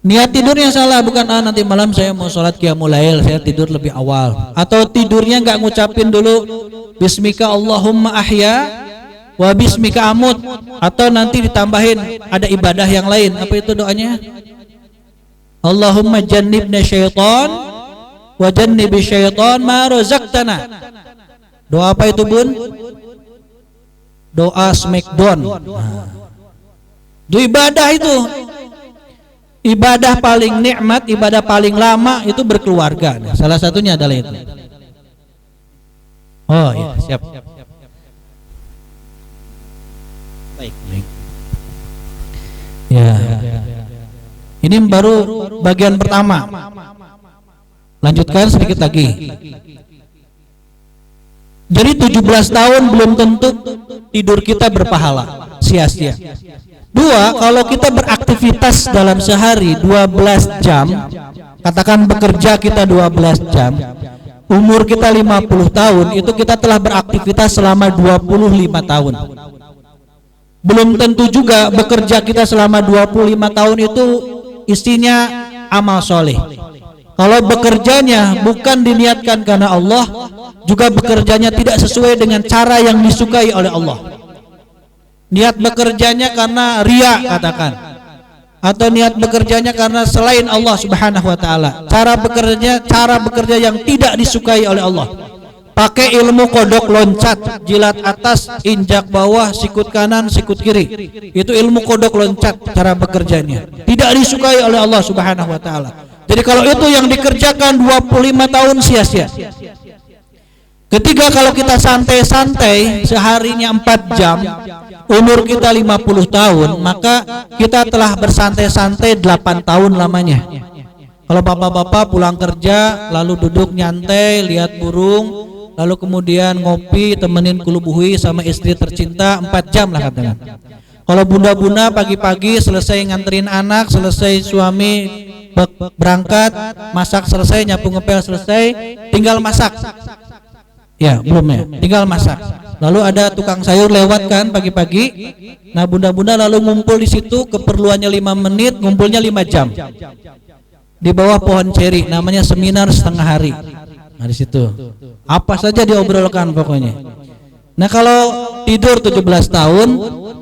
Niat tidurnya salah, bukan nanti malam saya mau sholat qiyamul lail, saya tidur lebih awal. Atau tidurnya nggak ngucapin dulu Bismika Allahumma ahya wa bismika amut. Atau nanti ditambahin ada ibadah yang lain. Apa itu doanya? Allahumma jannibna syaitan wa jannibi syaitan ma razaqtana. Doa apa itu Bun? Doa smackdown. Itu ibadah itu. Ibadah paling nikmat, ibadah paling lama itu berkeluarga. Nah, salah satunya adalah itu. Oh iya, siap. Baik. Ya. Ini baru bagian pertama. Lanjutkan sedikit lagi. Jadi 17 tahun belum tentu tidur kita berpahala, sia-sia. Dua, kalau kita beraktivitas dalam sehari 12 jam, katakan bekerja kita 12 jam, umur kita 50 tahun, itu kita telah beraktivitas selama 25 tahun. Belum tentu juga bekerja kita selama 25 tahun itu isinya amal soleh. Kalau bekerjanya bukan diniatkan karena Allah, juga bekerjanya tidak sesuai dengan cara yang disukai oleh Allah. Niat bekerjanya karena riya katakan, atau niat bekerjanya karena selain Allah Subhanahu wa taala. Cara bekerja yang tidak disukai oleh Allah. Pakai ilmu kodok loncat, jilat atas, injak bawah, sikut kanan, sikut kiri. Itu ilmu kodok loncat cara bekerjanya. Tidak disukai oleh Allah Subhanahu wa taala. Jadi kalau itu yang dikerjakan 25 tahun sia-sia. Ketiga, kalau kita santai-santai seharinya 4 jam, umur kita 50 tahun, maka kita telah bersantai-santai 8 tahun lamanya. Kalau bapak-bapak pulang kerja lalu duduk nyantai, lihat burung, lalu kemudian ngopi, temenin kulubuhui sama istri tercinta 4 jam lah katakan. Kalau bunda-bunda pagi-pagi selesai nganterin anak, selesai suami berangkat, masak selesai, nyapu ngepel selesai, tinggal masak. Ya, belum ya, tinggal masak. Lalu ada tukang sayur lewat kan pagi-pagi. Nah, bunda-bunda lalu ngumpul di situ, keperluannya 5 menit, ngumpulnya 5 jam. Di bawah pohon ceri, namanya seminar setengah hari. Nah, di situ apa saja diobrolkan pokoknya. Nah, kalau tidur 17 tahun,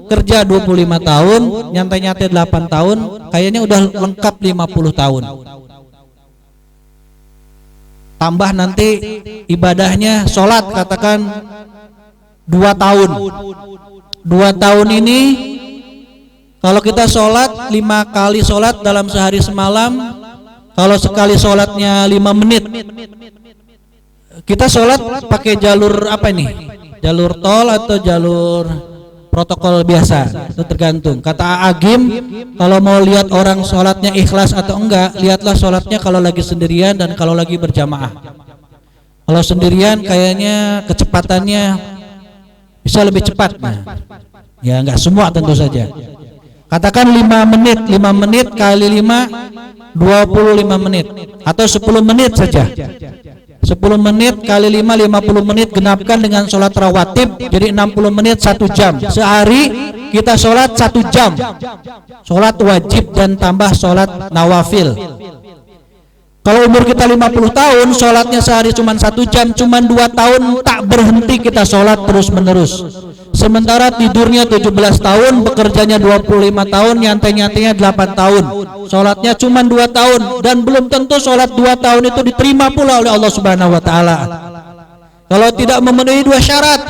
kerja 25 tahun, nyantai-nyantai 8 tahun, kayaknya udah lengkap 50 tahun. Tambah nanti ibadahnya sholat, katakan 2 tahun. 2 tahun ini kalau kita sholat 5 kali sholat dalam sehari semalam, kalau sekali sholatnya 5 menit, kita sholat pakai jalur apa ini? Jalur tol atau jalur protokol biasa? Itu tergantung. Kata Agim, kalau mau lihat orang sholatnya ikhlas atau enggak, lihatlah sholatnya kalau lagi sendirian dan kalau lagi berjamaah. Kalau sendirian kayaknya kecepatannya bisa lebih cepat. Nah, ya enggak semua tentu saja. Katakan 5 menit, 5 menit kali 5, 25 menit atau 10 menit saja. 10 menit kali 5, 50 menit, genapkan dengan sholat rawatib, jadi 60 menit 1 jam. Sehari kita sholat 1 jam, sholat wajib dan tambah sholat nawafil. Kalau umur kita 50 tahun, sholatnya sehari cuma 1 jam, cuma 2 tahun tak berhenti kita sholat terus menerus. Sementara tidurnya 17 tahun, bekerjanya 25 tahun, nyantai-nyantainya 8 tahun. Sholatnya cuma 2 tahun dan belum tentu sholat 2 tahun itu diterima pula oleh Allah Subhanahu wa taala. Kalau tidak memenuhi 2 syarat,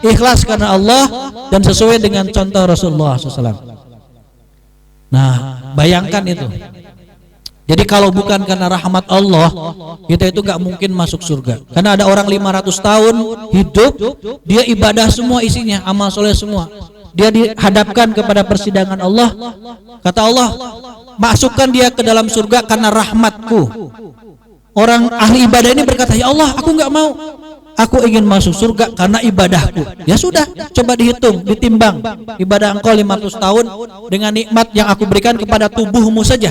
ikhlas karena Allah dan sesuai dengan contoh Rasulullah SAW. Nah, bayangkan itu. Jadi kalau bukan karena rahmat Allah, kita itu gak mungkin masuk surga. Karena ada orang 500 tahun hidup, dia ibadah semua isinya, amal soleh semua. Dia dihadapkan kepada persidangan Allah. Kata Allah, masukkan dia ke dalam surga karena rahmatku. Orang ahli ibadah ini berkata, ya Allah, aku gak mau. Aku ingin masuk surga karena ibadahku. Ya sudah, coba dihitung, ditimbang. Ibadah engkau 500 tahun dengan nikmat yang aku berikan kepada tubuhmu saja.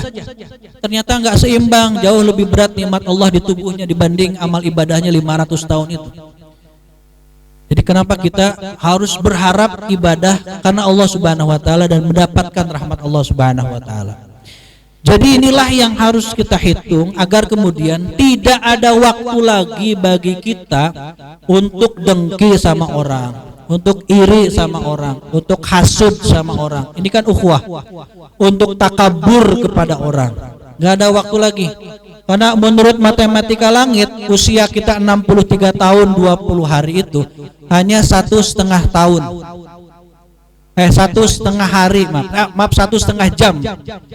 Ternyata enggak seimbang, jauh lebih berat nikmat Allah di tubuhnya dibanding amal ibadahnya 500 tahun itu. Jadi kenapa kita harus berharap ibadah karena Allah Subhanahu wa taala dan mendapatkan rahmat Allah Subhanahu wa taala. Jadi inilah yang harus kita hitung agar kemudian tidak ada waktu lagi bagi kita untuk dengki sama orang, untuk iri sama orang, untuk hasud sama orang. Ini kan ukhuwah. Untuk takabur kepada orang. Gak ada waktu lagi. Karena menurut matematika langit, usia kita 63 tahun 20 hari itu hanya 1,5 tahun. 1,5 hari, maaf 1,5 jam.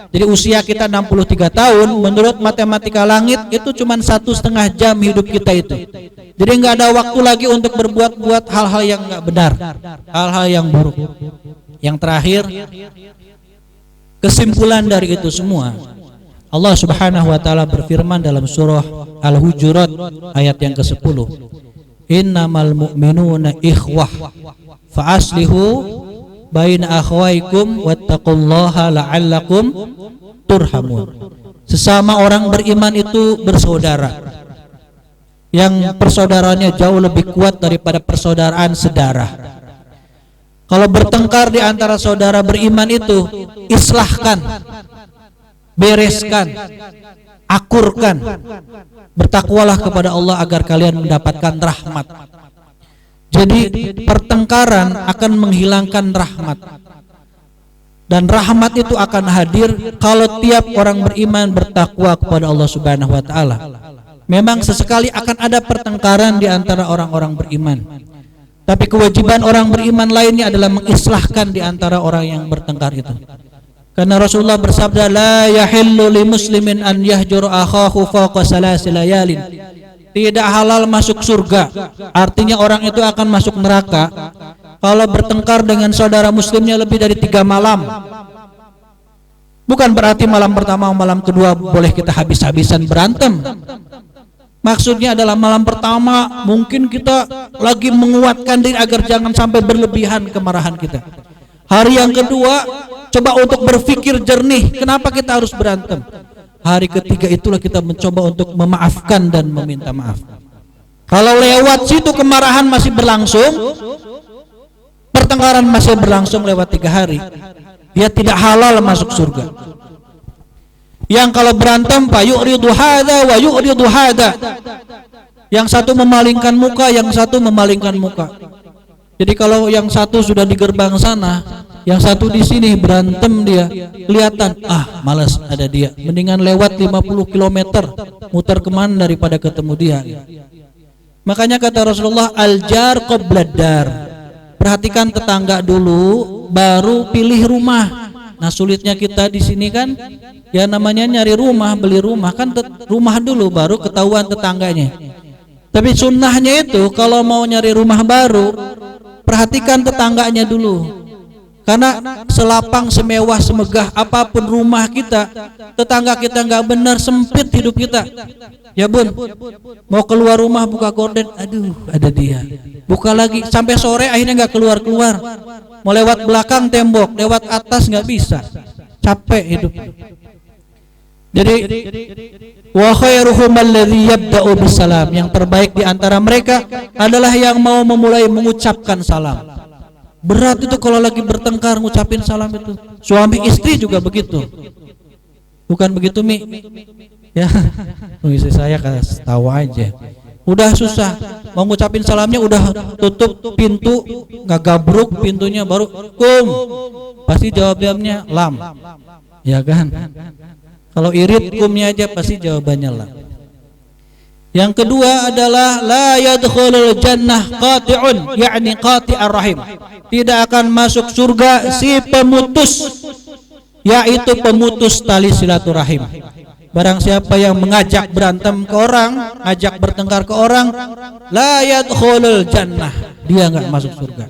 Jadi usia kita 63 tahun, menurut matematika langit itu cuma 1,5 jam hidup kita itu. Jadi nggak ada waktu lagi untuk berbuat hal-hal yang nggak benar, hal-hal yang buruk. Yang terakhir, kesimpulan dari itu semua, Allah Subhanahu wa taala berfirman dalam surah Al-Hujurat ayat yang ke-10. Innamal mu'minuna ikhwah fa aslihu baina akhwaikum wattaqullaha la'allakum turhamun. Sesama orang beriman itu bersaudara, yang persaudaraannya jauh lebih kuat daripada persaudaraan sedarah. Kalau bertengkar di antara saudara beriman itu, islahkan, bereskan, akurkan. Bertakwalah kepada Allah agar kalian mendapatkan rahmat. Jadi pertengkaran akan menghilangkan rahmat. dan rahmat itu akan hadir kalau tiap orang beriman bertakwa kepada Allah Subhanahu wa taala. Memang sesekali akan ada pertengkaran di antara orang-orang beriman. Tapi kewajiban orang beriman lainnya adalah mengislahkan di antara orang yang bertengkar itu. Karena Rasulullah bersabda, la yahillu li muslimin an yahjur akhahu fawqa salasi layalin. Tidak halal masuk surga, artinya orang itu akan masuk neraka kalau bertengkar dengan saudara muslimnya lebih dari 3 malam. Bukan berarti malam pertama malam kedua boleh kita habis-habisan berantem. Maksudnya adalah malam pertama mungkin kita lagi menguatkan diri agar jangan sampai berlebihan kemarahan kita. Hari yang kedua coba untuk berpikir jernih, kenapa kita harus berantem. Hari ketiga itulah kita mencoba untuk memaafkan dan meminta maaf. Kalau lewat situ kemarahan masih berlangsung, pertengkaran masih berlangsung lewat 3 hari, dia tidak halal masuk surga. Yang kalau berantem Pak yu'ridu hadza wa yu'ridu hadza, yang satu memalingkan muka, yang satu memalingkan muka. Jadi kalau yang satu sudah di gerbang sana, yang satu di sini berantem, dia kelihatan malas ada dia, mendingan lewat 50 km muter kemana daripada ketemu dia. Makanya kata Rasulullah, al-jar qabla dar, perhatikan tetangga dulu baru pilih rumah. Nah sulitnya kita di sini kan ya namanya nyari rumah, beli rumah kan rumah dulu baru ketahuan tetangganya. Tapi sunnahnya itu kalau mau nyari rumah baru perhatikan tetangganya dulu. Karena selapang, semewah, semegah apapun rumah kita, tetangga kita nggak benar, sempit hidup kita. Ya bun, mau keluar rumah buka gorden, aduh ada dia. Buka lagi sampai sore akhirnya nggak keluar. Mau lewat belakang tembok, lewat atas nggak bisa. Capek hidup. Jadi wa khairuhum alladzi yabda'u bisalam, yang terbaik di antara mereka adalah yang mau memulai mengucapkan salam. Berat itu kalau lagi bertengkar ngucapin salam itu. Suami istri juga begitu. Bukan begitu Mi? Ya, istri saya kasih tahu aja. Udah susah, mau ngucapin salamnya udah tutup pintu, nggak gabruk pintunya baru kum. Pasti jawabnya lam. Ya kan? Kalau irit kumnya aja pasti jawabannya lam. Yang kedua adalah la yadkhulul jannah qati'un, yakni qati'ar rahim. Tidak akan masuk surga si pemutus, yaitu pemutus tali silaturahim. Barang siapa yang mengajak berantem ke orang, ajak bertengkar ke orang, la yadkhulul jannah, dia enggak masuk surga.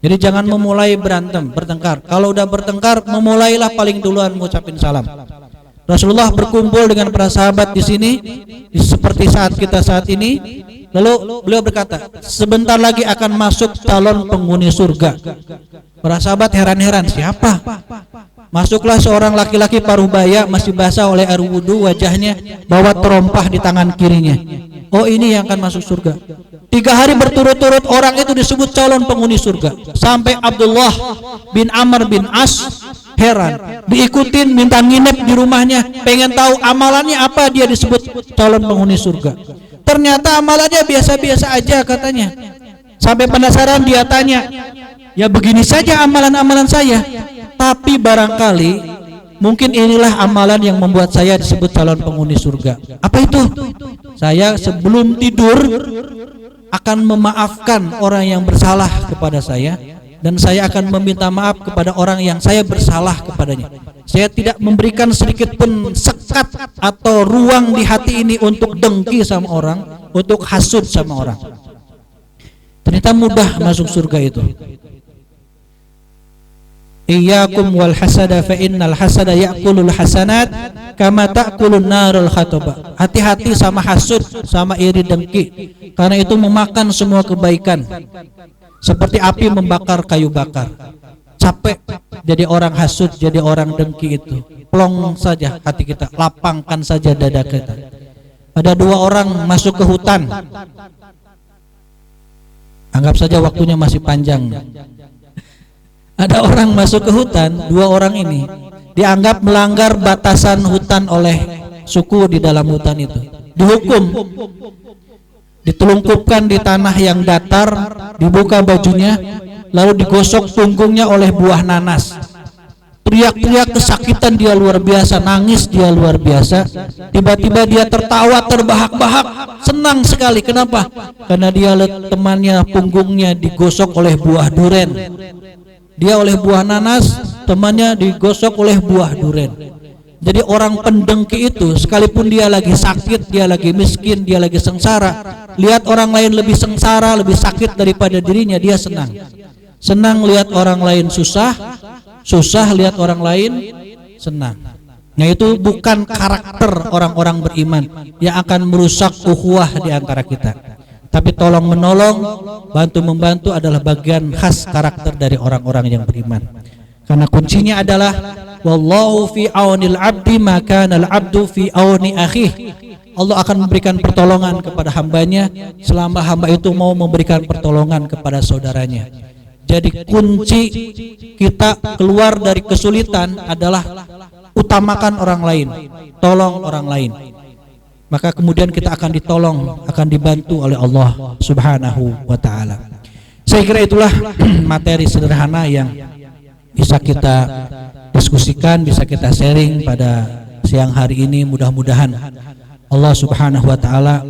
Jadi jangan memulai berantem, bertengkar. Kalau udah bertengkar, memulailah paling duluan mengucapin salam. Rasulullah berkumpul dengan para sahabat di sini, seperti saat kita saat ini. Lalu beliau berkata, sebentar lagi akan masuk calon penghuni surga. Para sahabat heran-heran, siapa? Masuklah seorang laki-laki paruh baya, masih basah oleh air wudu wajahnya, bawa terompah di tangan kirinya. Oh ini yang akan masuk surga. 3 hari berturut-turut orang itu disebut calon penghuni surga. Sampai Abdullah bin Amr bin As heran, diikutin minta nginep di rumahnya, pengen tahu amalannya apa dia disebut calon penghuni surga. Ternyata amalannya biasa-biasa aja katanya. Sampai penasaran dia tanya, ya begini saja amalan-amalan saya, tapi barangkali mungkin inilah amalan yang membuat saya disebut calon penghuni surga. Apa itu? Saya sebelum tidur akan memaafkan orang yang bersalah kepada saya, dan saya akan meminta maaf kepada orang yang saya bersalah kepadanya. Saya tidak memberikan sedikit pun sekat atau ruang di hati ini untuk dengki sama orang, untuk hasud sama orang. Ternyata mudah masuk surga itu. Iyyakum wal hasada fa innal hasada ya'kulul hasanat kama ta'kulun narul khataba. Hati-hati sama hasud, sama iri dengki, karena itu memakan semua kebaikan. Seperti api membakar kayu bakar. Capek jadi orang hasud, jadi orang dengki itu. Plong saja hati kita, lapangkan saja dada kita. Ada 2 orang masuk ke hutan. Anggap saja waktunya masih panjang. Ada orang masuk ke hutan, 2 orang ini dianggap melanggar batasan hutan oleh suku di dalam hutan itu. Dihukum, ditelungkupkan di tanah yang datar, dibuka bajunya, lalu digosok punggungnya oleh buah nanas. teriak-teriak kesakitan dia luar biasa, nangis dia luar biasa, tiba-tiba dia tertawa terbahak-bahak, senang sekali. Kenapa? Karena dia lihat temannya punggungnya digosok oleh buah duren, dia oleh buah nanas, temannya digosok oleh buah duren. Jadi orang pendengki itu sekalipun dia lagi sakit, dia lagi miskin, dia lagi sengsara, lihat orang lain lebih sengsara, lebih sakit daripada dirinya, dia senang. Senang lihat orang lain susah, susah lihat orang lain senang. Nah, itu bukan karakter orang-orang beriman yang akan merusak ukhuwah di antara kita. Tapi tolong menolong, bantu membantu adalah bagian khas karakter dari orang-orang yang beriman. Karena kuncinya adalah wallahu fi aunil abdi maka al abdu fi auni akhih. Allah akan memberikan pertolongan kepada hambanya selama hamba itu mau memberikan pertolongan kepada saudaranya. Jadi kunci kita keluar dari kesulitan adalah utamakan orang lain, tolong orang lain. Maka kemudian kita akan ditolong, akan dibantu oleh Allah Subhanahu wa ta'ala. Saya kira itulah materi sederhana yang bisa kita diskusikan, bisa kita sharing pada siang hari ini. Mudah-mudahan Allah Subhanahu wa ta'ala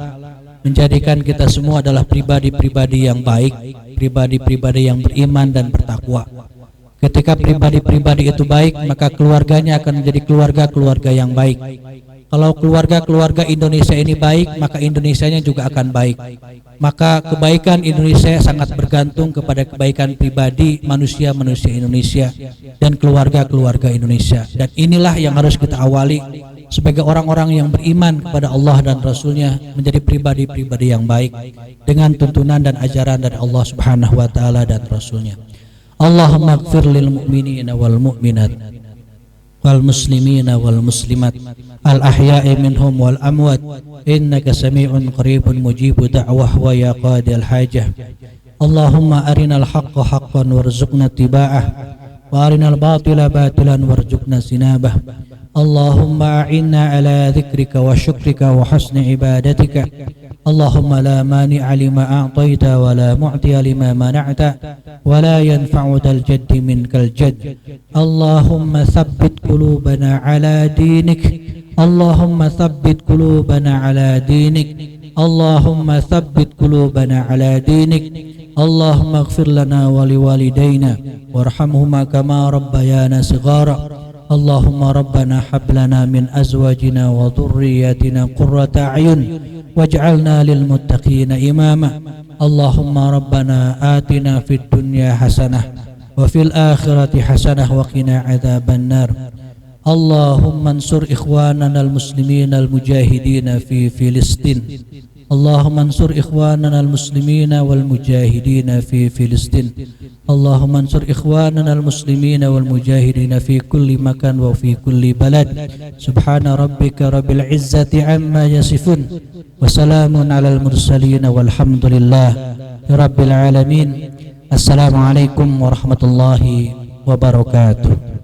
menjadikan kita semua adalah pribadi-pribadi yang baik, pribadi-pribadi yang beriman dan bertakwa. Ketika pribadi-pribadi itu baik, maka keluarganya akan menjadi keluarga-keluarga yang baik. Kalau keluarga-keluarga Indonesia ini baik, maka Indonesianya juga akan baik. Maka kebaikan Indonesia sangat bergantung kepada kebaikan pribadi manusia-manusia Indonesia dan keluarga-keluarga Indonesia. Dan inilah yang harus kita awali sebagai orang-orang yang beriman kepada Allah dan Rasulnya, menjadi pribadi-pribadi yang baik dengan tuntunan dan ajaran dari Allah Subhanahu wa ta'ala dan Rasulnya. Allahumma ighfir lil mu'minina wal mu'minat wal muslimina wal muslimat al ahya'i minhum wal amwat innaka sami'un qaribun mujibu da'wah wa ya qadil hajah. Allahumma arinal haqqa haqqan warzuqna tiba'ah wa arinal batila batilan warzuqna sinabah. Allahumma a'inna ala dhikrika wa syukrika wa husni ibadatika. Allahumma la mani'a lima a'taita wa la mu'tiya lima mana'ta wa la yanfa'u dal jaddi minkal jadd. Allahumma thabbit qulubana ala dinik. Allahumma thabbit qulubana ala dinik. Allahumma thabbit qulubana ala dinik. Allahumma ighfir lana wa liwalidayna warhamhuma kama rabbayana shighara. Allahumma rabbana hab lana min azwajina wa dhurriyyatina qurrata a'yun waj'alna lil muttaqina imama. Allahumma rabbana atina fid dunya hasanah wa fil akhirati hasanah wa qina adzaban nar. Allahumma ansur ikhwanana al muslimina al mujahidina fi Filistin. Allahumma ansur ikhwanana al muslimina wal mujahidina fi Filistin. Allahumma ansur ikhwanana al muslimina wal mujahidina fi kulli makan wa fi kulli balad. Subhana rabbika rabbil izzati amma yasifun wa salamun alal mursalin walhamdulillah rabbil alamin. Assalamualaikum warahmatullahi wabarakatuh.